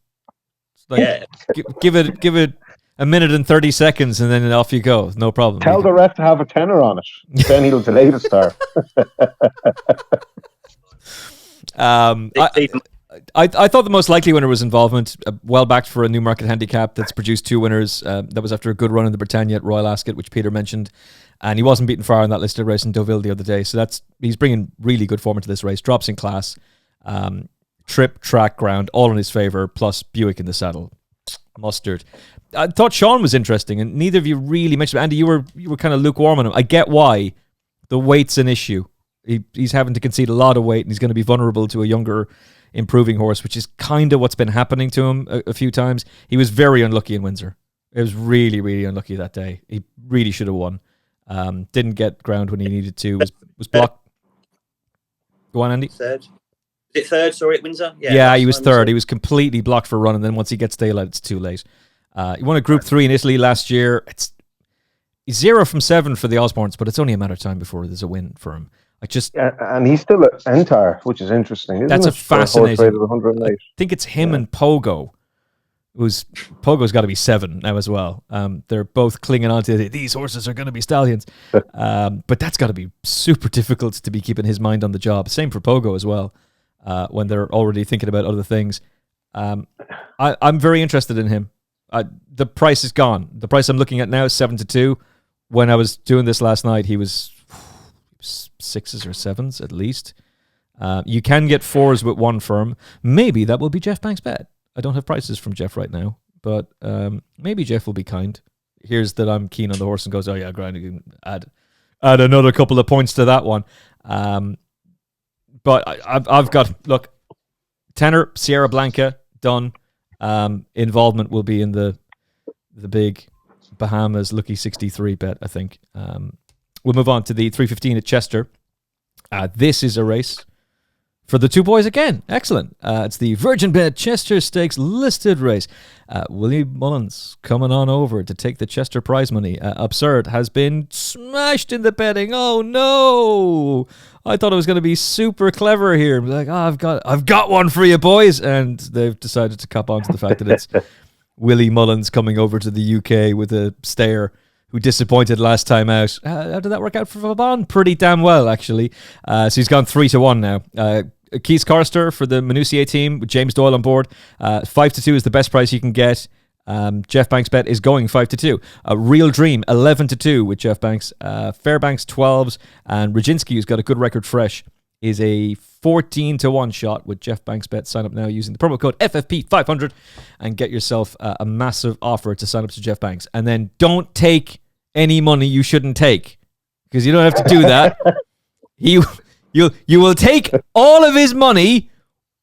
Give it a minute and 30 seconds, and then off you go. No problem.
Tell the ref to have a 10 on it. Then he'll delay the start.
I thought the most likely winner was Involvement, well backed for a Newmarket handicap that's produced 2 winners. That was after a good run in the Britannia at Royal Ascot, which Peter mentioned, and he wasn't beaten far in that listed race in Deauville the other day. So he's bringing really good form into this race. Drops in class, trip, track, ground, all in his favour. Plus Buick in the saddle, mustard. I thought Sean was interesting, and neither of you really mentioned. Andy, you were kind of lukewarm on him. I get why. The weight's an issue. He's having to concede a lot of weight, and he's going to be vulnerable to a younger, improving horse, which is kind of what's been happening to him a few times. He was very unlucky in Windsor. It was really, really unlucky that day. He really should have won. Didn't get ground when he needed to. Was blocked. Go on, Andy.
Third. Is it third? Sorry, at Windsor.
Yeah, he was third. He was completely blocked for a run, and then once he gets daylight, it's too late. He won a Group 3 in Italy last year. He's 0 from 7 for the Osbornes, but it's only a matter of time before there's a win for him.
And he's still at Entar, which is interesting. Isn't
That's
it?
a fascinating.
I
think it's him and Pogo. Pogo's got to be 7 now as well. They're both clinging on to these horses are going to be stallions, but that's got to be super difficult to be keeping his mind on the job. Same for Pogo as well. When they're already thinking about other things. I'm very interested in him. The price is gone. The price I'm looking at now is 7-2. When I was doing this last night, he was 6s or 7s at least. You can get 4s with one firm. Maybe that will be Jeff Banks' bet. I don't have prices from Jeff right now, but maybe Jeff will be kind. Here's that I'm keen on the horse and goes, oh yeah, grind, you can add another couple of points to that one. But I've got, look, tenor, Sierra Blanca, done. Involvement will be in the big Bahamas Lucky 63 bet, I think. We'll move on to the 3:15 at Chester. This is a race for the 2 boys again. Excellent. It's the Virgin Bet Chester Stakes listed race. Willie Mullins coming on over to take the Chester prize money. Absurd has been smashed in the betting. Oh no! I thought it was going to be super clever here. Like, I've got one for you boys, and they've decided to cop on to the fact that it's Willie Mullins coming over to the UK with a stare, who disappointed last time out. How did that work out for Vauban? Pretty damn well, actually. So he's gone 3-1 now. Keith Carster for the Minutier team with James Doyle on board. 5-2 is the best price you can get. Jeff Banks' bet is going 5-2. Real Dream 11-2 with Jeff Banks. Fairbanks 12s, and Roginski, who's got a good record fresh, is a 14-1 shot with Jeff Banks' bet. Sign up now using the promo code FFP500 and get yourself a massive offer to sign up to Jeff Banks. And then don't take any money you shouldn't take, because you don't have to do that. You will take all of his money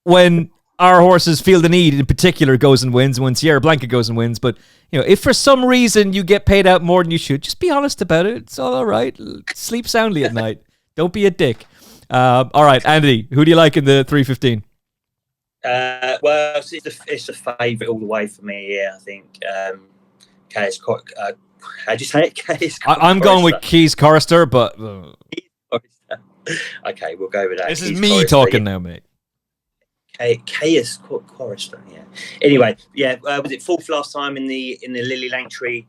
when our horses Feel the Need in particular goes and wins, when Sierra Blanca goes and wins. But if for some reason you get paid out more than you should, just be honest about it. It's all right. Sleep soundly at night. Don't be a dick. All right, Andy, who do you like in the 3:15?
Well, it's a favourite all the way for me. Yeah, I think Keys. How do you say it? Keys.
I'm going with Keys Chorister, but
okay, we'll go with that.
This
Keys
is me
Chorister,
talking now, mate.
Keys Chorister. Yeah. Anyway, yeah. Was it fourth last time in the Lily Langtree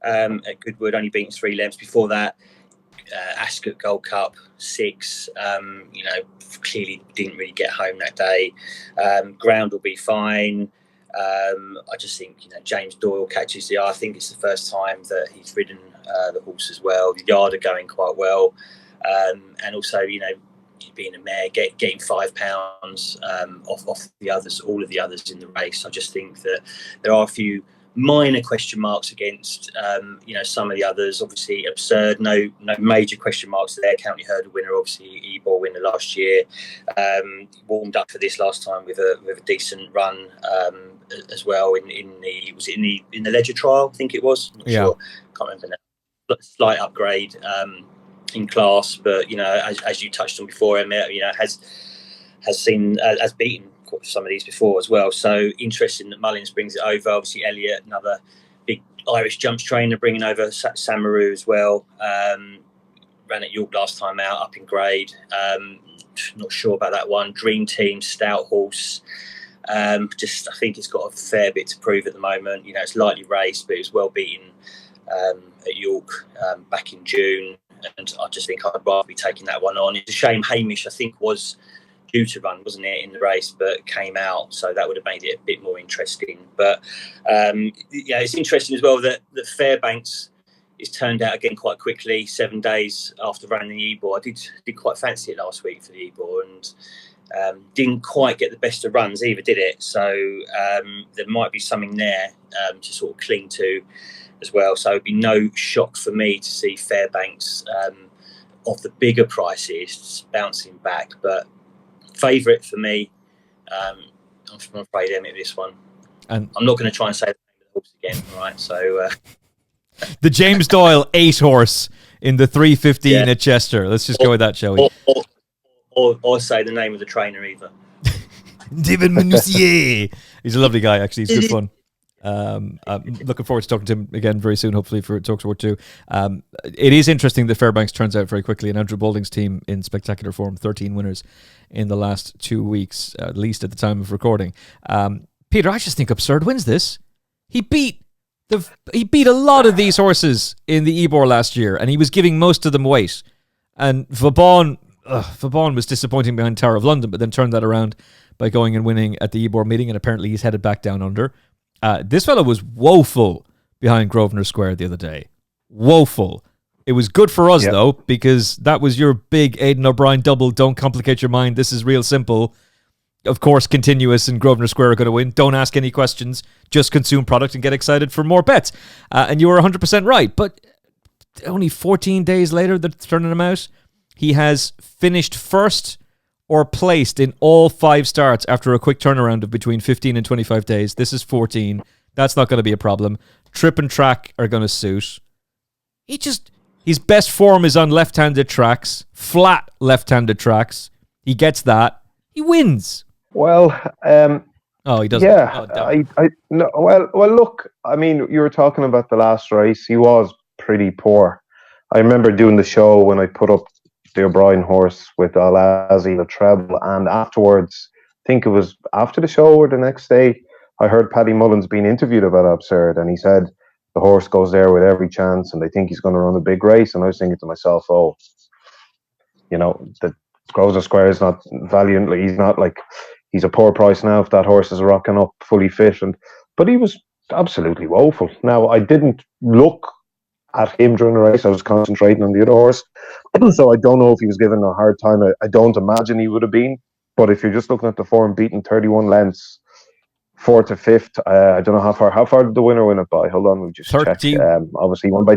at Goodwood? Only beaten 3 lengths before that. Ascot Gold Cup 6. Clearly didn't really get home that day. Ground will be fine. I just think James Doyle catches the eye. I think it's the first time that he's ridden the horse as well. The yard are going quite well, and also being a mare, getting £5 off the others, all of the others in the race. I just think that there are a few minor question marks against some of the others. Obviously Absurd, no major question marks there. County Hurdle winner, obviously Ebor winner last year, warmed up for this last time with a decent run as well in the Ledger trial, I think it was. I'm not sure, can't remember now. Slight upgrade in class, but as you touched on before, Emmet, has beaten some of these before as well. So interesting that Mullins brings it over. Obviously Elliot, another big Irish jumps trainer, bringing over Samaru as well. Ran at York last time out, up in grade. Not sure about that one. Dream Team, stout horse. I think it's got a fair bit to prove at the moment. It's lightly raced, but it was well beaten at York back in June. And I just think I'd rather be taking that one on. It's a shame Hamish, I think, was due to run, wasn't it, in the race, but came out, so that would have made it a bit more interesting. But it's interesting as well that Fairbanks is turned out again quite quickly, 7 days after running the Ebor. I did quite fancy it last week for the Ebor, and didn't quite get the best of runs either, did it? So there might be something there to sort of cling to as well. So it'd be no shock for me to see Fairbanks of the bigger prices bouncing back, but favourite for me. I'm afraid Emmet this one, and I'm not going to try and say the name of the horse again, right? So
the James Doyle 8 horse in the 3:15 at Chester. Let's just go with that, shall we?
Or say the name of the trainer either.
David Menussier. He's a lovely guy, actually. He's good fun. I'm looking forward to talking to him again very soon, hopefully for Talk Sport 2. It is interesting that Fairbanks turns out very quickly, and Andrew Balding's team in spectacular form, 13 winners in the last 2 weeks, at least at the time of recording. Peter, I just think Absurd wins this. He beat a lot of these horses in the Ebor last year, and he was giving most of them weight. And Vauban was disappointing behind Tower of London, but then turned that around by going and winning at the Ebor meeting, and apparently he's headed back down under. This fellow was woeful behind Grosvenor Square the other day. Woeful. It was good for us, though, because that was your big Aidan O'Brien double. Don't complicate your mind. This is real simple. Of course, Continuous and Grosvenor Square are going to win. Don't ask any questions. Just consume product and get excited for more bets. And you were 100% right. But only 14 days later, they're turning him out. He has finished first or placed in all 5 starts after a quick turnaround of between 15 and 25 days. This is 14. That's not going to be a problem. Trip and track are going to suit. His best form is on left-handed tracks, flat left-handed tracks. He gets that. He wins.
Well,
he doesn't.
Yeah, no. Well, look. I mean, you were talking about the last race. He was pretty poor. I remember doing the show when I put up the O'Brien horse with Alazi, the treble, and afterwards, I think it was after the show or the next day, I heard Paddy Mullins being interviewed about Absurd, and he said the horse goes there with every chance, and they think he's going to run a big race. And I was thinking to myself, the Grosvenor Square is not valiantly. He's not like he's a poor price now if that horse is rocking up fully fit, but he was absolutely woeful. Now I didn't look at him during the race. I was concentrating on the other horse. So I don't know if he was given a hard time. I don't imagine he would have been. But if you're just looking at the form, beating 31 lengths, 4th to 5th, I don't know how far. How far did the winner win it by? Hold on, we'll just
13.
check. Obviously, he won by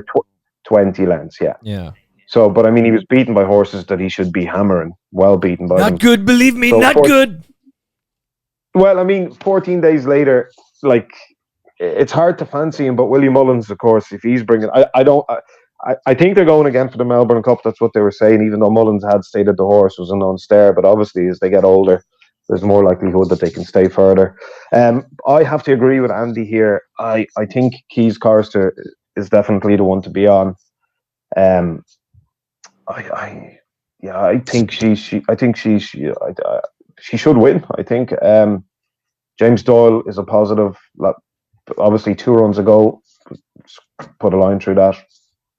20 lengths,
Yeah.
So, but I mean, he was beaten by horses that he should be hammering. Well beaten by them.
Not good, believe me,
So
not good.
Well, I mean, 14 days later, like, it's hard to fancy him, but Willie Mullins, of course, if he's bringing... I think they're going again for the Melbourne Cup. That's what they were saying, even though Mullins had stated the horse was a non-stare. But obviously, as they get older, there's more likelihood that they can stay further. I have to agree with Andy here. I think Keys Corster is definitely the one to be on. I think she should win. I think James Doyle is a positive. Obviously, 2 runs ago, put a line through that.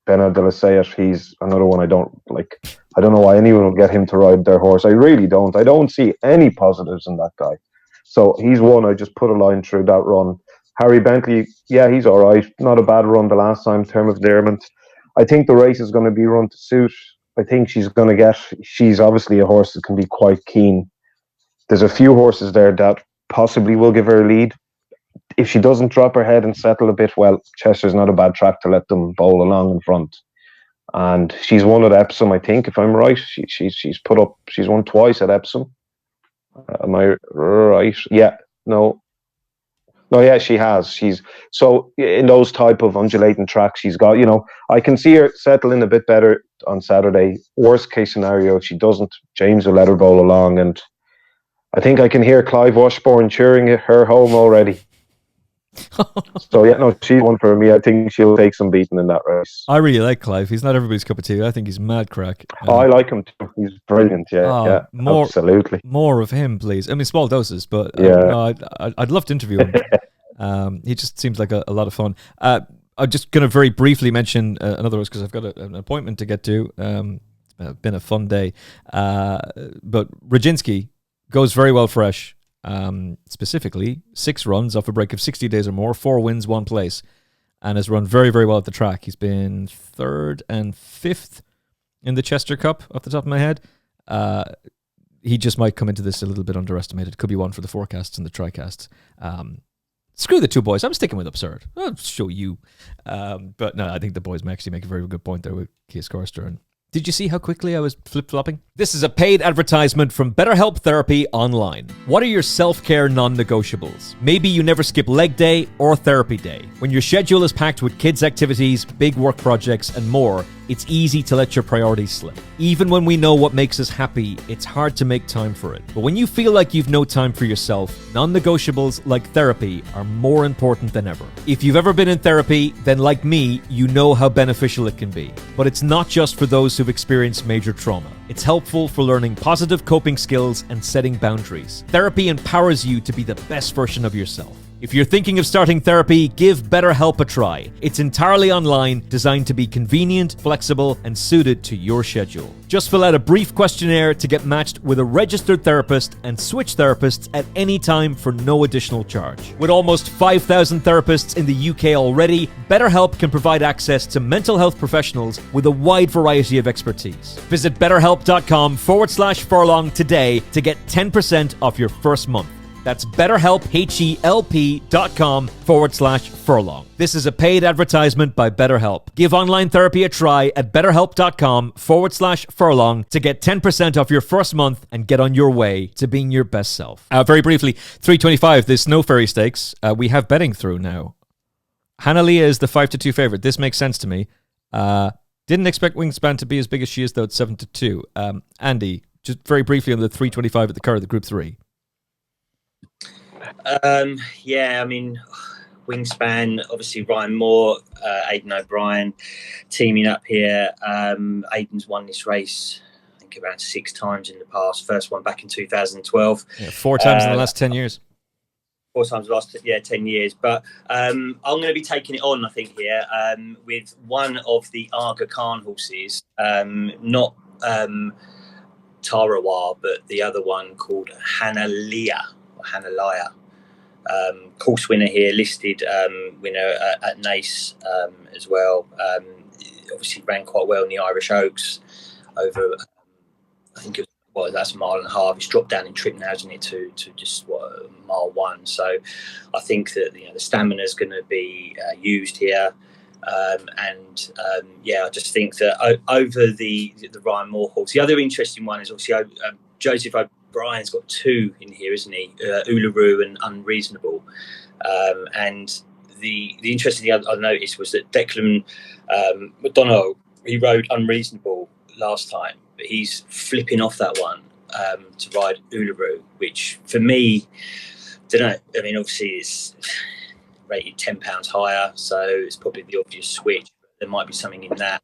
Bernard de la Sayet, he's another one I don't like. I don't know why anyone will get him to ride their horse. I really don't. I don't see any positives in that guy. So he's one. I just put a line through that run. Harry Bentley, yeah, he's all right. Not a bad run the last time, term of endearment. I think the race is going to be run to suit. I think she's obviously a horse that can be quite keen. There's a few horses there that possibly will give her a lead. If she doesn't drop her head and settle a bit, well, Chester's not a bad track to let them bowl along in front. And she's won at Epsom, I think, if I'm right. She's won twice at Epsom. Am I right? Yeah, no, yeah, she has. So in those type of undulating tracks, she's got, I can see her settling a bit better on Saturday. Worst case scenario, if she doesn't, James will let her bowl along. And I think I can hear Clive Washburn cheering her home already. So yeah, no, she's one for me. I think she'll take some beating in that race.
I really like Clive. He's not everybody's cup of tea. I think he's mad crack.
I like him too. He's brilliant. Yeah, absolutely.
More of him, please. I mean, small doses, but I'd love to interview him. He just seems like a lot of fun. I'm just going to very briefly mention another one because I've got an appointment to get to. It's been a fun day. But Radzinski goes very well fresh. Specifically 6 runs off a break of 60 days or more, 4 wins, 1 place, and has run very, very well at the track. He's been 3rd and 5th in the Chester Cup off the top of my head. He just might come into this a little bit underestimated. Could be one for the forecasts and the tricasts. Screw the 2 boys. I'm sticking with absurd. I'll show you. But no, I think the boys may actually make a very good point there with Keys Corster. And did you see how quickly I was flip-flopping? This is a paid advertisement from BetterHelp Therapy Online. What are your self-care non-negotiables? Maybe you never skip leg day or therapy day. When your schedule is packed with kids' activities, big work projects, and more, it's easy to let your priorities slip. Even when we know what makes us happy, it's hard to make time for it. But when you feel like you've no time for yourself, non-negotiables like therapy are more important than ever. If you've ever been in therapy, then like me, you know how beneficial it can be. But it's not just for those who've experienced major trauma. It's helpful for learning positive coping skills and setting boundaries. Therapy empowers you to be the best version of yourself. If you're thinking of starting therapy, give BetterHelp a try. It's entirely online, designed to be convenient, flexible, and suited to your schedule. Just fill out a brief questionnaire to get matched with a registered therapist and switch therapists at any time for no additional charge. With almost 5,000 therapists in the UK already, BetterHelp can provide access to mental health professionals with a wide variety of expertise. Visit betterhelp.com/furlong today to get 10% off your first month. That's BetterHelp, HELP.com/furlong. This is a paid advertisement by BetterHelp. Give online therapy a try at betterhelp.com/furlong to get 10% off your first month and get on your way to being your best self. Very briefly, 325, the Snow Ferry Stakes. We have betting through now. Hannah-Leah is the 5-2 favorite. This makes sense to me. Didn't expect Wingspan to be as big as she is, though, at 7-2. Andy, just very briefly on the 325 at the Curragh, the Group 3.
Yeah, I mean, Wingspan, obviously Ryan Moore, Aidan O'Brien teaming up here. Aidan's won this race, I think, around 6 times in the past. First one back in 2012.
Yeah, 4 times in the last 10 years.
4 times the last 10 years. But I'm going to be taking it on, I think, here with one of the Aga Khan horses, not Tarawa, but the other one called Hannah-Leah. Course winner here, listed winner at Nace as well. Obviously ran quite well in the Irish Oaks over, I think that's a mile and a half. It's dropped down in trip now, isn't it, to just mile 1. So I think that the stamina is going to be used here. I just think that over the Ryan Moore horse. The other interesting one is obviously Joseph O'Brien's got 2 in here, isn't he? Uluru and Unreasonable. And the interesting thing I noticed was that Declan McDonough, he rode Unreasonable last time, but he's flipping off that one to ride Uluru, which for me, don't know. I mean, obviously it's rated £10 higher, so it's probably the obvious switch. There might be something in that.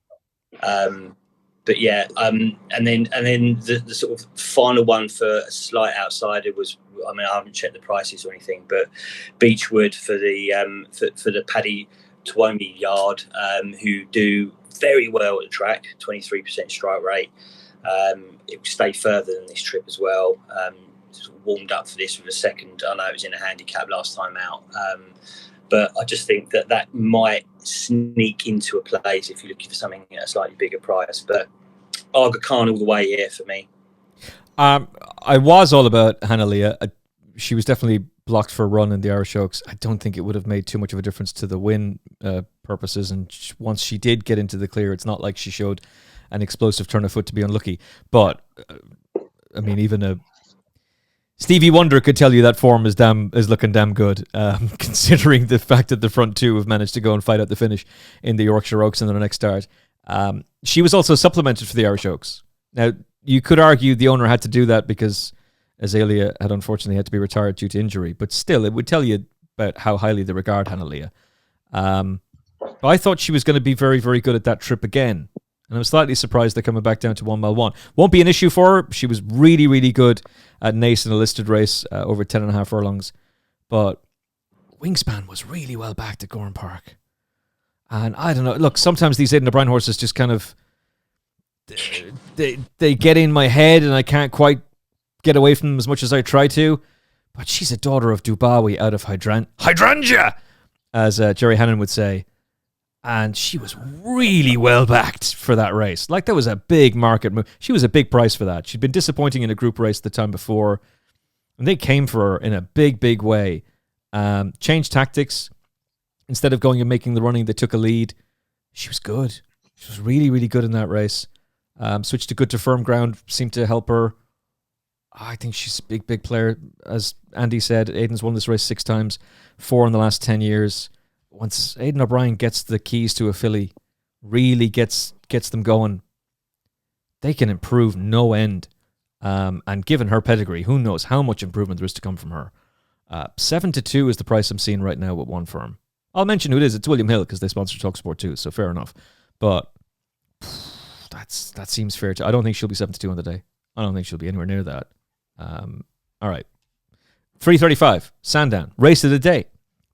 But yeah, and then the sort of final one for a slight outsider was, I mean, I haven't checked the prices or anything, but Beechwood for the Paddy Tuomi yard, who do very well at the track, 23% strike rate. It will stay further than this trip as well. Sort of warmed up for this with a second. I know it was in a handicap last time out. But I just think that might sneak into a place if you're looking for something at a slightly bigger price. But Aga Khan all the way here for me.
I was all about Hanalea. She was definitely blocked for a run in the Irish Oaks. I don't think it would have made too much of a difference to the win purposes. And once she did get into the clear, it's not like she showed an explosive turn of foot to be unlucky. But, I mean, even a Stevie Wonder could tell you that form is looking damn good, considering the fact that the front two have managed to go and fight out the finish in the Yorkshire Oaks in their next start. She was also supplemented for the Irish Oaks. Now, you could argue the owner had to do that because Azalea had unfortunately had to be retired due to injury, but still, it would tell you about how highly they regard Hanalea. But I thought she was going to be very, very good at that trip again. And I'm slightly surprised they're coming back down to 1 mile 1. Won't be an issue for her. She was really, really good at Nace in a listed race over 10.5 furlongs. But Wingspan was really well backed at Gorham Park. And I don't know. Look, sometimes these Aidan O'Brien horses just kind of they get in my head and I can't quite get away from them as much as I try to. But she's a daughter of Dubawi out of Hydrangea, as Jerry Hannon would say. And she was really well backed for that race. Like, that was a big market move. She was a big price for that. She'd been disappointing in a group race the time before. And they came for her in a big, big way. Changed tactics. Instead of going and making the running, they took a lead. She was good. She was really, really good in that race. Switched to good to firm ground. Seemed to help her. I think she's a big, big player. As Andy said, Aidan's won this race 6 times. 4 in the last 10 years. Once Aidan O'Brien gets the keys to a filly, really gets them going, they can improve no end. And given her pedigree, who knows how much improvement there is to come from her. 7-2 is the price I'm seeing right now with one firm. I'll mention who it is. It's William Hill because they sponsor TalkSport too, so fair enough. But that seems fair to. I don't think she'll be 7-2 on the day. I don't think she'll be anywhere near that. All right. 3:35, Sandown, race of the day.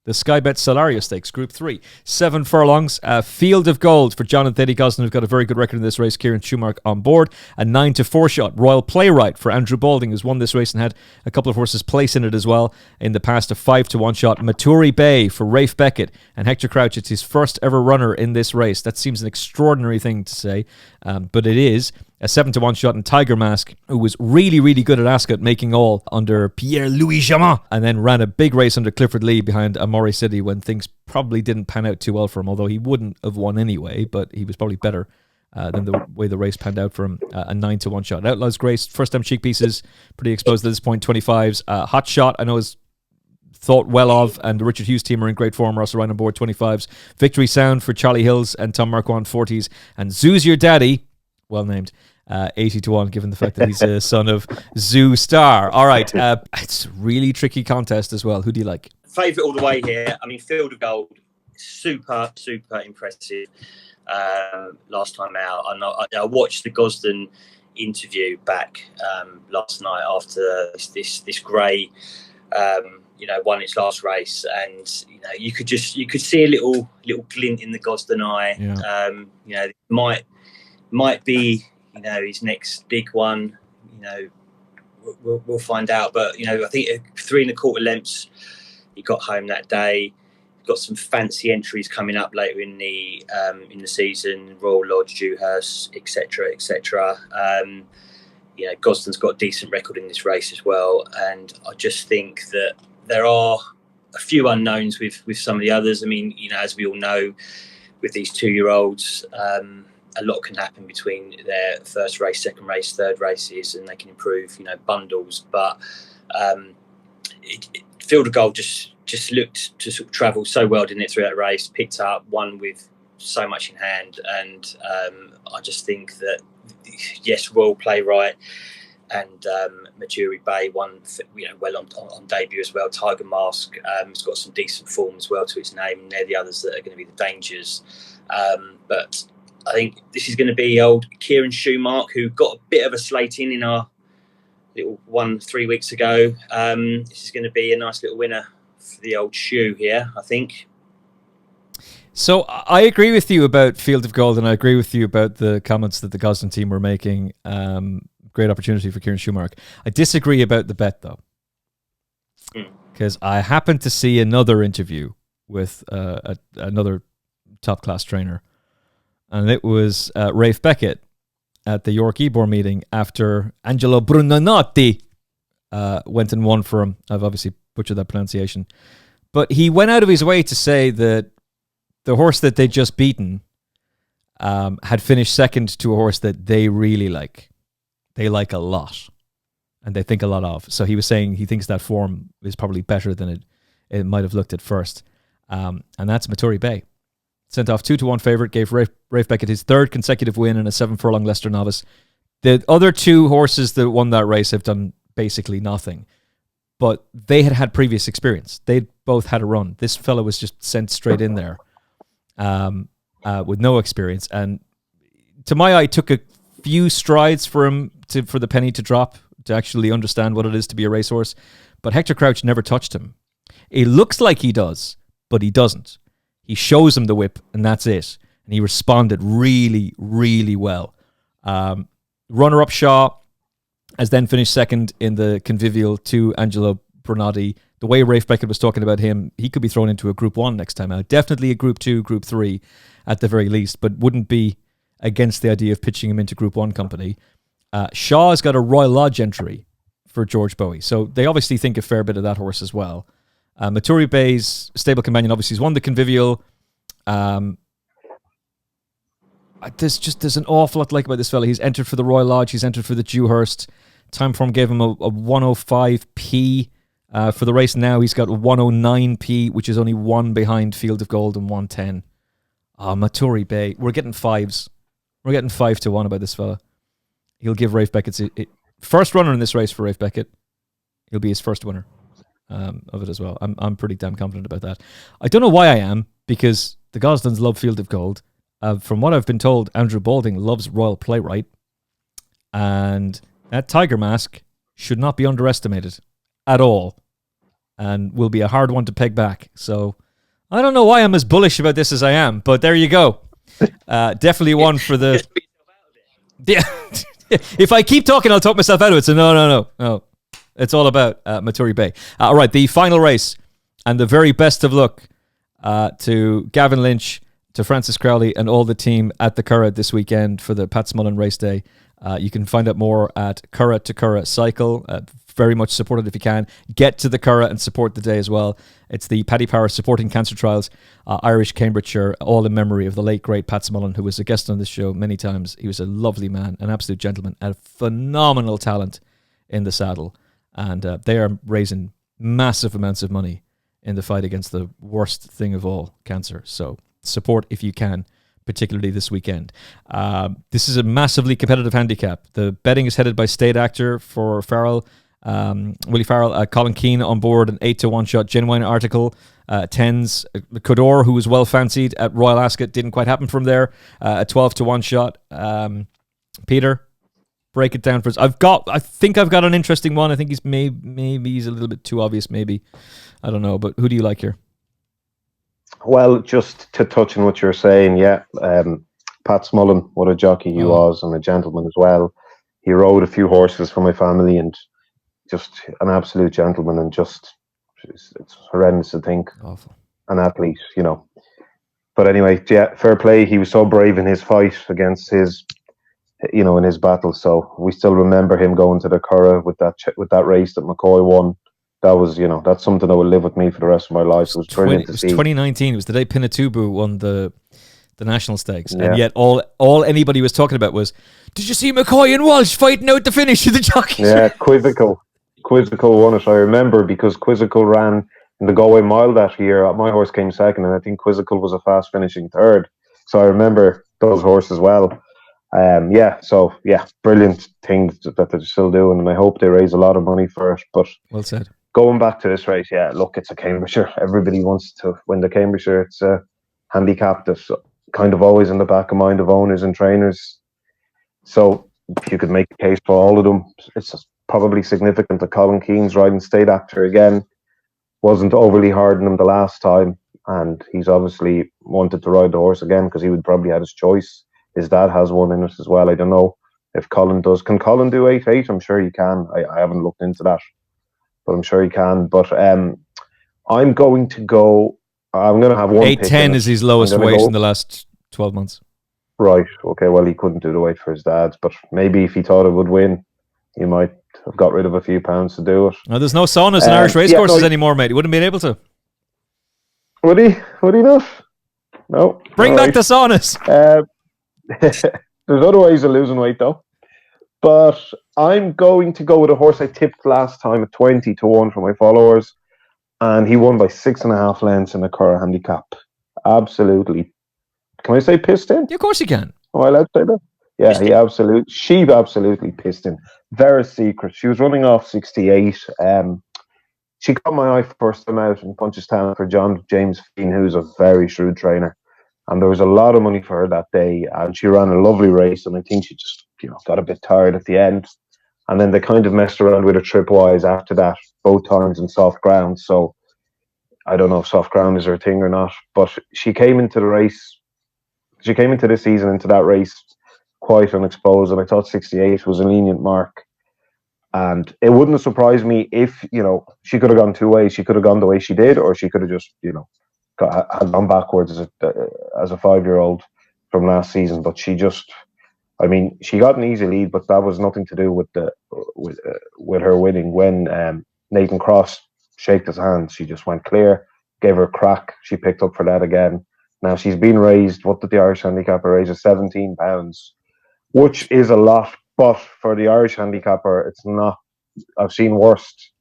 The Skybet Solario Stakes, Group 3. 7 furlongs, a field of gold for John and Thady Gosden, who've got a very good record in this race. Kieran Schumacher on board. A 9-4 shot, Royal Playwright for Andrew Balding, who's won this race and had a couple of horses place in it as well. In the past, a 5-1 shot, Maturi Bay for Rafe Beckett and Hector Crouch. It's his first ever runner in this race. That seems an extraordinary thing to say, but it is. A 7-1 shot in Tiger Mask, who was really, really good at Ascot, making all under Pierre-Louis Jamin, and then ran a big race under Clifford Lee behind Amore City when things probably didn't pan out too well for him, although he wouldn't have won anyway, but he was probably better than the way the race panned out for him. A 9-1 shot. Outlaw's Grace, first time cheek pieces, pretty exposed at this point, 25s. Hot Shot, I know is thought well of, and the Richard Hughes team are in great form. We're also right on board, 25s. Victory Sound for Charlie Hills and Tom Marquand, 40s. And Zoo's Your Daddy, well named, 80-1, given the fact that he's a son of Zoo Star. All right, it's a really tricky contest as well. Who do you like?
Favourite all the way here. I mean, Field of Gold, super, super impressive last time out. I watched the Gosden interview back last night after this grey, won its last race, and you could see a little glint in the Gosden eye. Yeah. Might be his next big one. We'll find out. But I think 3 1/4 lengths. He got home that day. Got some fancy entries coming up later in the season. Royal Lodge, Dewhurst, etc., etc. Gosden's got a decent record in this race as well, and I just think that there are a few unknowns with some of the others. I mean, as we all know, with these 2-year-olds, a lot can happen between their first race, second race, third races, and they can improve, bundles. But Field of Gold just just looked to sort of travel so well, didn't it, through that race? Picked up, won with so much in hand, and I just think that yes, Royal Playwright and Maturi Bay won, well on debut as well. Tiger Mask has got some decent form as well to its name, and they're the others that are going to be the dangers. But I think this is going to be old Kieran Schumark, who got a bit of a slating in our little one 3 weeks ago. This is going to be a nice little winner for the old Shoe here, I think.
So I agree with you about Field of Gold, and I agree with you about the comments that the Gosden team were making. Great opportunity for Kieran Schumark. I disagree about the bet, though, because I happened to see another interview with another top-class trainer, and it was Rafe Beckett at the York Ebor meeting after Angelo Brunonnotti went and won for him. I've obviously butchered that pronunciation. But he went out of his way to say that the horse that they'd just beaten had finished second to a horse that they really like. They like a lot, and they think a lot of. So he was saying he thinks that form is probably better than it might have looked at first. And that's Maturi Bay. Sent off 2-1 favourite, gave Rafe Beckett his third consecutive win in a 7-furlong Leicester novice. The other two horses that won that race have done basically nothing, but they had previous experience. They'd both had a run. This fellow was just sent straight in there with no experience, and to my eye, took a few strides for him for the penny to drop to actually understand what it is to be a racehorse. But Hector Crouch never touched him. It looks like he does, but he doesn't. He shows him the whip, and that's it. And he responded really, really well. Runner-up Shaw has then finished second in the convivial to Angelo Brunonnotti. The way Rafe Beckett was talking about him, he could be thrown into a Group 1 next time out. Definitely a Group 2, Group 3 at the very least, but wouldn't be against the idea of pitching him into Group 1 company. Shaw has got a Royal Lodge entry for George Bowie, so they obviously think a fair bit of that horse as well. Maturi Bay's stable companion obviously has won the convivial. There's an awful lot to like about this fella. He's entered for the Royal Lodge, he's entered for the Dewhurst. Timeform gave him a 105p. For the race now, he's got a 109p, which is only one behind Field of Gold and 110. Maturi Bay. We're getting fives. We're getting 5-1 about this fella. He'll give Rafe Beckett's first runner in this race for Rafe Beckett. He'll be his first winner of it as well. I'm pretty damn confident about that. I don't know why I am, because the Gosdens love Field of Gold. From what I've been told, Andrew Balding loves Royal Playwright. And that Tiger Mask should not be underestimated at all, and will be a hard one to peg back. So I don't know why I'm as bullish about this as I am, but there you go. Definitely one for the... Yeah. If I keep talking, I'll talk myself out of it. So no. It's all about Maturi Bay. All right, the final race, and the very best of luck to Gavin Lynch, to Francis Crowley, and all the team at the Curragh this weekend for the Pat Smullen race day. You can find out more at Curragh to Curragh Cycle. Very much support it if you can. Get to the Curragh and support the day as well. It's the Paddy Power Supporting Cancer Trials, Irish Cambridgeshire, all in memory of the late, great Pat Smullen, who was a guest on this show many times. He was a lovely man, an absolute gentleman, and a phenomenal talent in the saddle. And they are raising massive amounts of money in the fight against the worst thing of all, cancer. So support if you can, particularly this weekend. This is a massively competitive handicap. The betting is headed by state actor for Farrell, Willie Farrell. Colin Keane on board, an 8-1 shot genuine article. Tens, Cador, who was well fancied at Royal Ascot, didn't quite happen from there. A 12-1 shot. Peter, break it down for us. I think I've got an interesting one. I think he's maybe he's a little bit too obvious. Maybe, I don't know. But who do you like here?
Well, just to touch on what you're saying, yeah. Pat Smullen, what a jockey he was, and a gentleman as well. He rode a few horses for my family, and just an absolute gentleman, and just it's horrendous to think.
Awful.
An athlete, you know. But anyway, yeah, fair play. He was so brave in his fight against his, you know, in his battle. So we still remember him going to the Curragh with that race that McCoy won. That was, you know, that's something that will live with me for the rest of my life. It was brilliant to see. It was
2019. It was the day Pinatubo won the national stakes, and yet all anybody was talking about was, did you see McCoy and Walsh fighting out the finish of the jockeys?
Yeah, Quizzical won it. I remember, because Quizzical ran in the Galway Mile that year, my horse came second, and I think Quizzical was a fast finishing third. So I remember those horses well. Brilliant things that they're still doing, and I hope they raise a lot of money for it. But
well said.
Going back to this race, look, it's a Cambridgeshire. Everybody wants to win the Cambridgeshire. It's a handicap that's kind of always in the back of mind of owners and trainers. So if you could make a case for all of them, it's probably significant that Colin Keane's riding State Actor again. Wasn't overly hard on him the last time, and he's obviously wanted to ride the horse again because he would probably had his choice. His dad has one in it as well. I don't know if Colin does. Can Colin do 8-8? I'm sure he can. I haven't looked into that, but I'm sure he can. But I'm going to go. I'm going to have one.
8-10 is his lowest weight in the last 12 months.
Right. Okay. Well, he couldn't do the weight for his dad's, but maybe if he thought it would win, he might have got rid of a few pounds to do it.
No, there's no saunas in Irish racecourses anymore, mate. He wouldn't have been able to.
Would he? Would he not? No.
Bring back the saunas.
There's other ways of losing weight, though. But I'm going to go with a horse I tipped last time at 20-1 for my followers, and he won by 6.5 lengths in a Curragh handicap. Absolutely. Can I say pissed in?
Yeah, of course you can.
Am I allowed to say that? Yeah, she absolutely pissed in. Very secret. She was running off 68. She caught my eye first time out in Punchestown for John James Feen, who's a very shrewd trainer. And there was a lot of money for her that day, and she ran a lovely race, and I think she just got a bit tired at the end. And then they kind of messed around with her tripwise after that, both times in soft ground. So I don't know if soft ground is her thing or not, but she came into the race. She came into this season, into that race, quite unexposed, and I thought 68 was a lenient mark. And it wouldn't have surprised me if, she could have gone two ways. She could have gone the way she did, or she could have just, had gone backwards as a 5-year-old from last season. But she just, she got an easy lead, but that was nothing to do with her winning. When Nathan Cross shaked his hand, she just went clear, gave her a crack. She picked up for that again. Now she's been raised. What did the Irish handicapper raise? £17, which is a lot. But for the Irish handicapper, it's not. I've seen worst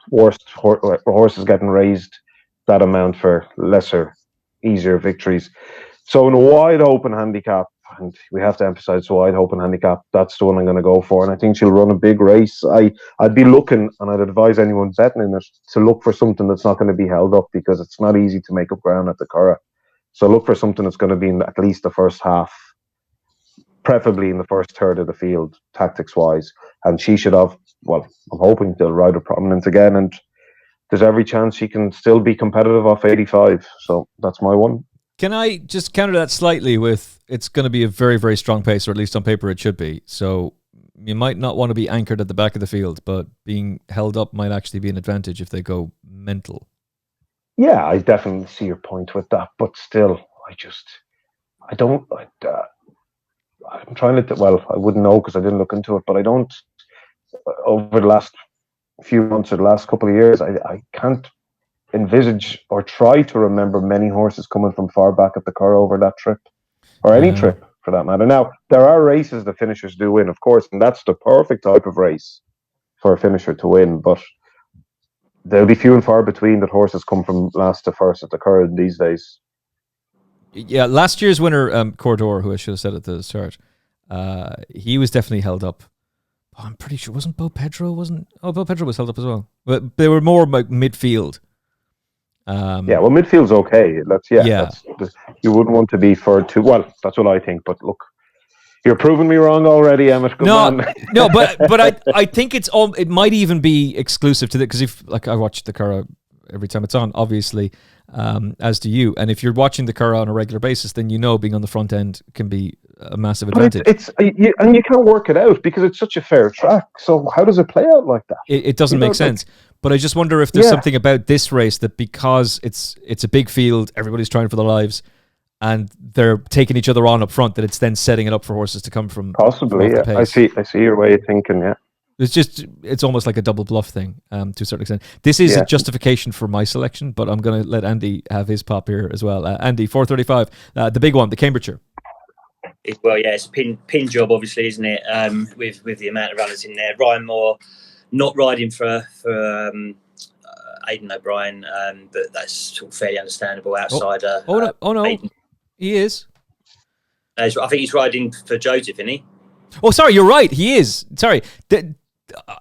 horses getting raised that amount for lesser, easier victories. So in a wide open handicap, and we have to emphasize the wide open handicap, that's the one I'm going to go for. And I think she'll run a big race. I'd be looking, and I'd advise anyone betting in it to look for something that's not going to be held up, because it's not easy to make up ground at the Curragh. So look for something that's going to be in at least the first half, preferably in the first third of the field, tactics-wise. And she should have, I'm hoping they'll ride her prominence again, and there's every chance she can still be competitive off 85. So that's my one.
Can I just counter that slightly with, it's going to be a very, very strong pace, or at least on paper it should be. So you might not want to be anchored at the back of the field, but being held up might actually be an advantage if they go mental. Yeah,
I definitely see your point with that. But still, I'm trying to, I wouldn't know because I didn't look into it, but I don't, over the last few months or the last couple of years, I can't envisage or try to remember many horses coming from far back at the Curragh over that trip, or any trip for that matter. Now, there are races the finishers do win, of course, and that's the perfect type of race for a finisher to win, but there'll be few and far between that horses come from last to first at the Curragh these days.
Yeah, last year's winner, Cordor, who I should have said at the start, he was definitely held up. Oh, I'm pretty sure, wasn't Bo Pedro? Bo Pedro was held up as well. But they were more like midfield.
Midfield's okay. You wouldn't want to be for too. Well, that's what I think. But look, you're proving me wrong already, Emmet.
No, but I think it might even be exclusive to that, because if I watch the Curragh every time it's on, obviously, as do you. And if you're watching the Curragh on a regular basis, then being on the front end can be a massive advantage.
And you can't work it out because it's such a fair track. So how does it play out like that?
It doesn't make sense. But I just wonder if there's something about this race that, because it's a big field, everybody's trying for their lives, and they're taking each other on up front, that it's then setting it up for horses to come from
possibly. Yeah, I see your way of thinking. Yeah.
It's almost like a double bluff thing, to a certain extent. This is a justification for my selection, but I'm going to let Andy have his pop here as well. Andy, 435, the big one, the Cambridgeshire.
It's a pin job, obviously, isn't it? With the amount of runners in there. Ryan Moore not riding for Aidan O'Brien, but that's sort of fairly understandable. Outsider.
Oh no,
Aidan.
He is.
I think he's riding for Joseph, isn't he?
Oh, sorry, you're right. He is. Sorry,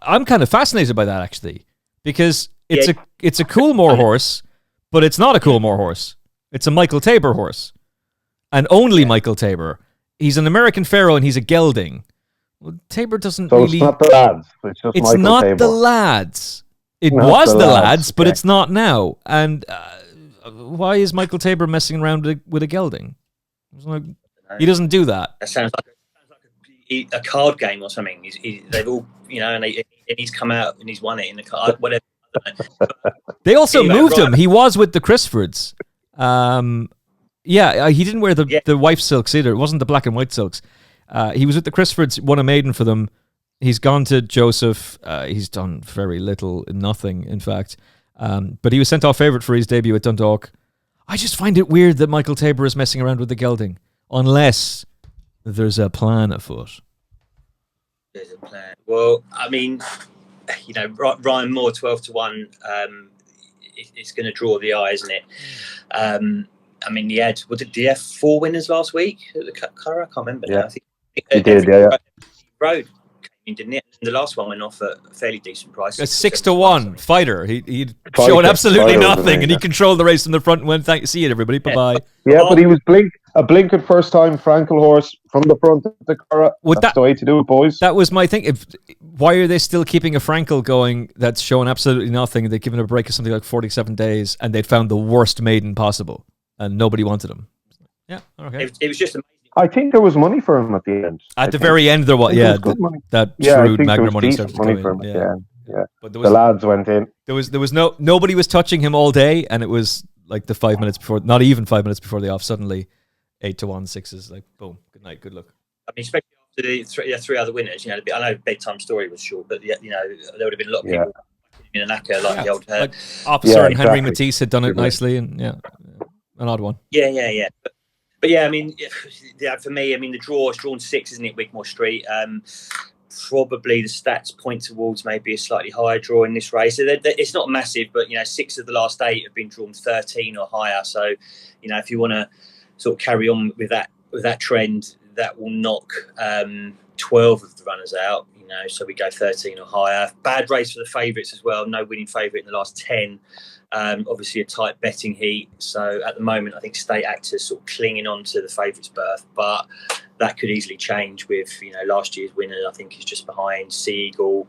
I'm kind of fascinated by that actually, because it's a Coolmore horse, but it's not a Coolmore horse. It's a Michael Tabor horse, and only Michael Tabor. He's an American Pharaoh, and he's a gelding. Well, Tabor doesn't really.
It's not the lads. It's just Michael
not
Tabor.
the lads. It
Not
was
the
the
lads,
lads, but
yeah.
it's not now. And why is Michael Tabor messing around with a gelding? It's like, he doesn't do that.
That sounds like a card game or something. They've all, and he's come out and he's won it in the card, whatever.
They also moved him. He was with the Crisfords. He didn't wear the wife silks either. It wasn't the black and white silks. He was with the Crisfords, won a maiden for them. He's gone to Joseph. He's done very little, nothing, in fact. But he was sent off favourite for his debut at Dundalk. I just find it weird that Michael Tabor is messing around with the gelding, unless there's a plan afoot.
There's a plan. Well, I mean, Ryan Moore 12-1. It's going to draw the eye, isn't it? I mean, did he have 4 winners last week at the Curragh? I can't remember now. I think
he did. Yeah.
Road came in, didn't it? And the last one went off at a fairly decent price.
A 6-1 fighter. He'd shown absolutely nothing, and he controlled the race from the front and went, see you, everybody. Bye-bye.
Yeah, but he was a blinkered first time Frankel horse from the front of the Curragh. That's the way to do it, boys.
That was my thing. Why are they still keeping a Frankel going that's showing absolutely nothing? They've given a break of something like 47 days, and they'd found the worst maiden possible, and nobody wanted him. Yeah, okay.
It was just amazing.
I think there was money for him at the end.
At the very end, there was,
good money.
That shrewd Magna money started coming in.
Yeah.
But
the lads went in.
There was nobody was touching him all day, and it was like the 5 minutes before, not even 5 minutes before the off, suddenly 8-1 sixes, like boom, good night, good luck.
I mean, especially after the three other winners, I know Bedtime Story was short, but there would have been a lot of people in an acca like the old
like Officer and Henry Matisse had done it nicely, and an odd one.
Yeah. But I mean, for me, the draw is drawn 6, isn't it? Wigmore Street. Probably the stats point towards maybe a slightly higher draw in this race. It's not massive, but 6 of the last 8 have been drawn 13 or higher. So, if you want to sort of carry on with that trend, that will knock 12 of the runners out. So we go 13 or higher. Bad race for the favourites as well. No winning favourite in the last 10. Obviously a tight betting heat. So at the moment, I think State Actors sort of clinging on to the favourites' berth, but that could easily change with, last year's winner, I think, is just behind Seagull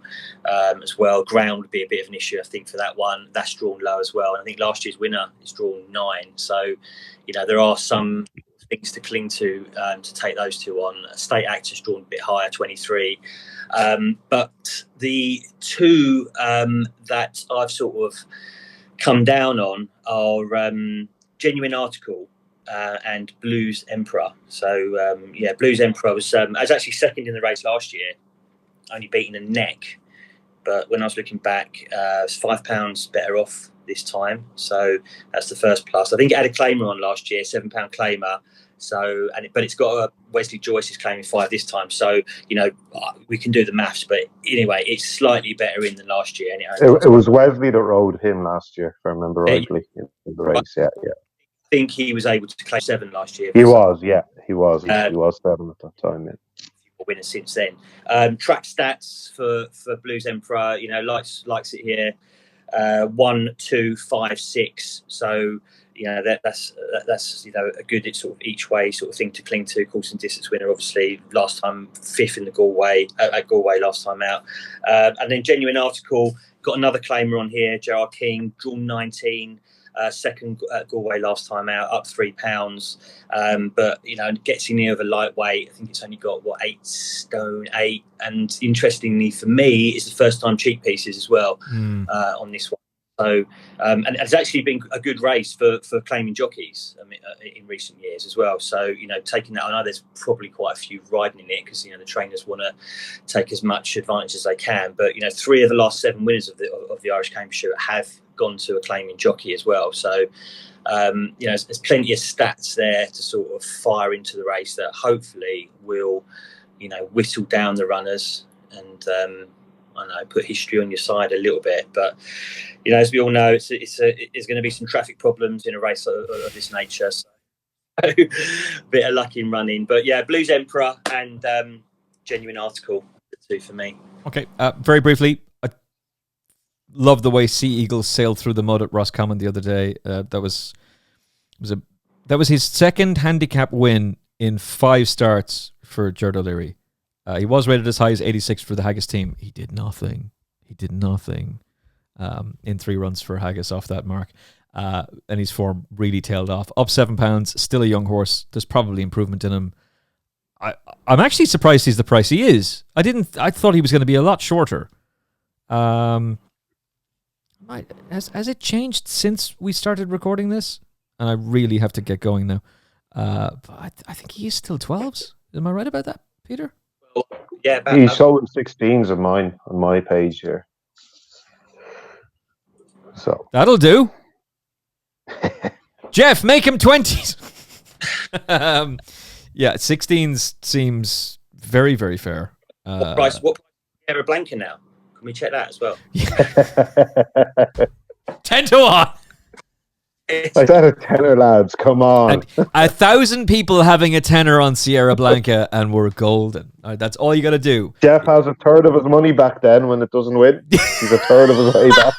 as well. Ground would be a bit of an issue, I think, for that one. That's drawn low as well. And I think last year's winner is drawn 9. So, there are some things to cling to take those two on. State Actors drawn a bit higher, 23. But the two that I've sort of come down on are Genuine Article and Blues Emperor. So Blues Emperor was actually second in the race last year, only beating a neck. But when I was looking back, it's £5 better off this time. So that's the first plus. I think it had a claimer on last year, £7 claimer. So, but it's got a Wesley Joyce is claiming 5 this time. So, we can do the maths. But anyway, it's slightly better in than last year. And
it was Wesley that rode him last year, if I remember rightly, in the race. Yeah.
I think he was able to claim 7 last year.
He was. He was 7 at that time. Yeah.
Winner since then. Track stats for Blues Emperor, likes it here. 1, 2, 5, 6. So that's a good sort of each way sort of thing to cling to. Course and distance winner, obviously last time 5th in the Galway at Galway last time out. And then Genuine Article got another claimer on here. Gerard King drawn 19. Second at Galway last time out, up £3. But gets in here with a lightweight. I think it's only got 8 stone 8. And interestingly for me, it's the first time cheek pieces as well on this one. So and it's actually been a good race for claiming jockeys in recent years as well. So taking that, I know there's probably quite a few riding in it because the trainers want to take as much advantage as they can. But 3 of the last 7 winners of the Irish Cambridgeshire have gone to a claiming jockey as well. So there's plenty of stats there to sort of fire into the race that hopefully will whittle down the runners. And I know, put history on your side a little bit. But as we all know, it's going to be some traffic problems in a race of this nature. So a bit of luck in running. But yeah, Blues Emperor and Genuine Article, the two for me.
Okay, very briefly, I love the way Sea Eagle sailed through the mud at Roscommon the other day. That was his second handicap win in 5 starts for Gerard O'Leary. He was rated as high as 86 for the Haggis team. He did nothing. In 3 runs for Haggis off that mark. And his form really tailed off. Up 7 pounds, still a young horse. There's probably improvement in him. I'm actually surprised he's the price he is. I thought he was going to be a lot shorter. Has it changed since we started recording this? And I really have to get going now. But I think he is still 12s. Am I right about that, Peter?
Well, yeah.
He's showing 16s of mine on my page here. So
that'll do. Jeff, make him 20s. Yeah, 16s seems very, very fair.
What price? Sierra Blanca now? Can we check that as well?
10 to 1.
I said a tenner, lads. Come on.
And 1,000 people having a tenner on Sierra Blanca, and we're golden. That's all you got to do.
Jeff has a third of his money back then when it doesn't win. He's a third of his way back.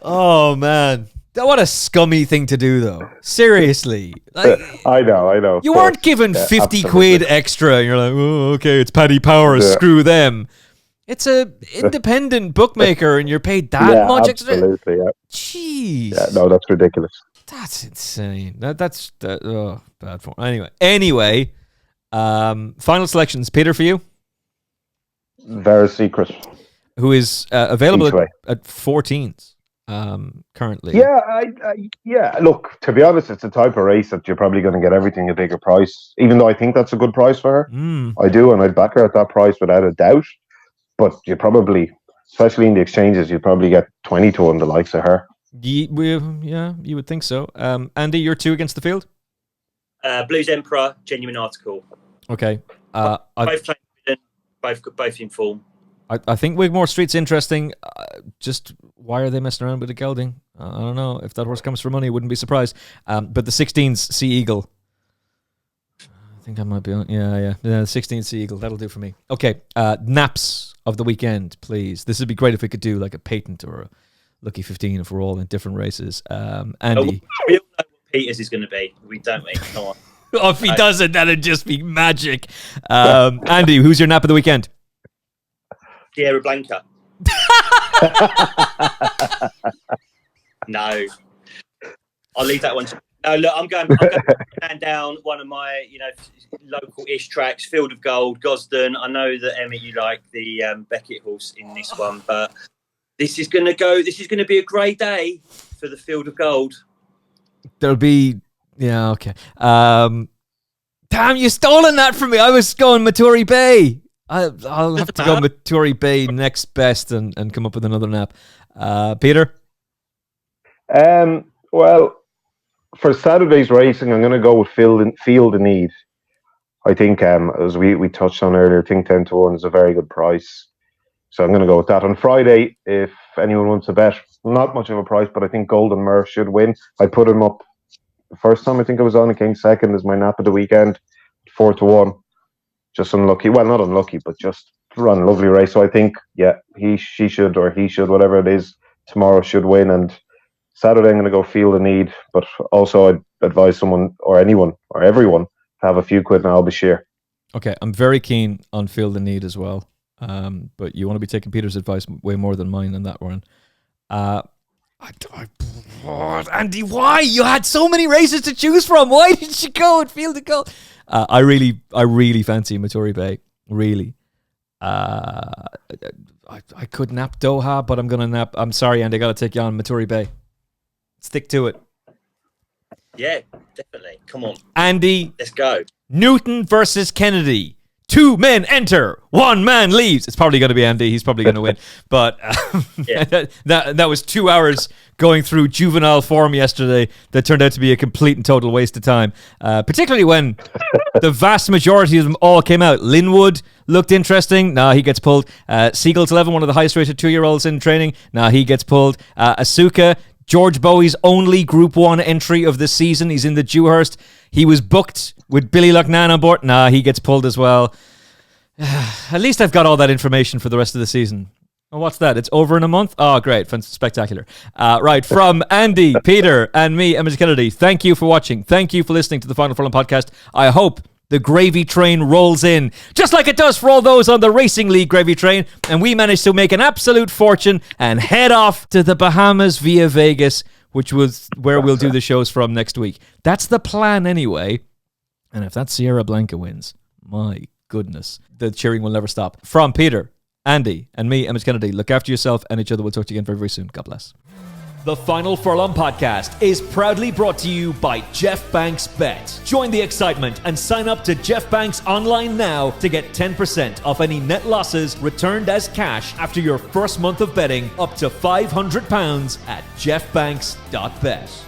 Oh, man. What a scummy thing to do, though. Seriously.
I know.
You weren't given 50 quid extra, and you're like, oh, okay, it's Paddy Power, screw them. It's a independent bookmaker, and you're paid that much extra.
Absolutely, yeah.
Jeez.
Yeah, no, that's ridiculous.
That's insane. That's bad form. Anyway, final selections, Peter, for you.
Very secret.
Who is available at 14s currently?
Yeah. Look, to be honest, it's a type of race that you're probably going to get everything a bigger price. Even though I think that's a good price for her, I do, and I'd back her at that price without a doubt. But you probably, especially in the exchanges, you'd probably get 20 to 1 the likes of her.
You would think so. Andy, you're 2 against the field?
Blues Emperor, Genuine Article.
Okay.
Both in form.
I think Wigmore Street's interesting. Just why are they messing around with the gelding? I don't know. If that horse comes for money, I wouldn't be surprised. But the 16s Sea Eagle. I think I might be on. Yeah. The 16th Sea Eagle. That'll do for me. Okay. Naps of the weekend, please. This would be great if we could do like a patent or a Lucky 15 if we're all in different races. Andy.
We all know what Peter's is going to be. Don't we? Come on.
Oh, if he doesn't, that'd just be magic. Andy, who's your nap of the weekend?
Sierra Blanca. No. I'll leave that one to... No, look, I'm going Sandown, one of my, local-ish tracks, Field of Gold, Gosden. I know that, Emmet, you like the Beckett horse in this one, but this is going to be a great day for the Field of Gold.
There'll be... Yeah, okay. Damn, you stolen that from me. I was going Maturi Bay. I'll have to go Maturi Bay next best and come up with another nap. Peter?
Well, for Saturday's racing, I'm going to go with Field in Need. I think, as we touched on earlier, I think 10 to 1 is a very good price. So I'm going to go with that. On Friday, if anyone wants to bet, not much of a price, but I think Golden Murph should win. I put him up the first time I think I was on. He came second as my nap of the weekend, 4 to 1. Just unlucky. Well, not unlucky, but just run a lovely race. So I think, he should, whatever it is, tomorrow should win. And Saturday I'm going to go Field in Need. But also I'd advise someone or anyone or everyone to have a few quid in Albashire. Okay,
I'm very keen on Field in Need as well. But you want to be taking Peter's advice way more than mine on that one. Andy, why? You had so many races to choose from. Why did you go and Field of Gold? I really fancy Maturi Bay. Really. I could nap Doha, but I'm going to nap. I'm sorry, Andy. I got to take you on Maturi Bay. Stick to it.
Yeah, definitely. Come on.
Andy.
Let's go.
Newton versus Kennedy. 2 men enter, 1 man leaves. It's probably going to be Andy. He's probably going to win. But that was 2 hours going through juvenile form yesterday that turned out to be a complete and total waste of time. Particularly when the vast majority of them all came out. Linwood looked interesting. Nah, he gets pulled. Seagulls 11, one of the highest rated 2-year-olds in training. Nah, he gets pulled. Asuka, George Bowie's only Group 1 entry of the season. He's in the Dewhurst. He was booked with Billy Loughnane on board. Nah, he gets pulled as well. At least I've got all that information for the rest of the season. Oh, what's that? It's over in a month? Oh, great. Spectacular. Right, from Andy, Peter, and me, Emmet Kennedy, thank you for watching. Thank you for listening to the Final Furlong podcast. I hope the gravy train rolls in, just like it does for all those on the Racing League gravy train, and we manage to make an absolute fortune and head off to the Bahamas via Vegas, which was where we'll do the shows from next week. That's the plan anyway. And if that Sierra Blanca wins, my goodness, the cheering will never stop. From Peter, Andy, and me, Emmet Kennedy, look after yourself and each other. We'll talk to you again very, very soon. God bless. The Final Furlong podcast is proudly brought to you by Jeff Banks Bet. Join the excitement and sign up to Jeff Banks online now to get 10% off any net losses returned as cash after your first month of betting up to £500 at jeffbanks.bet.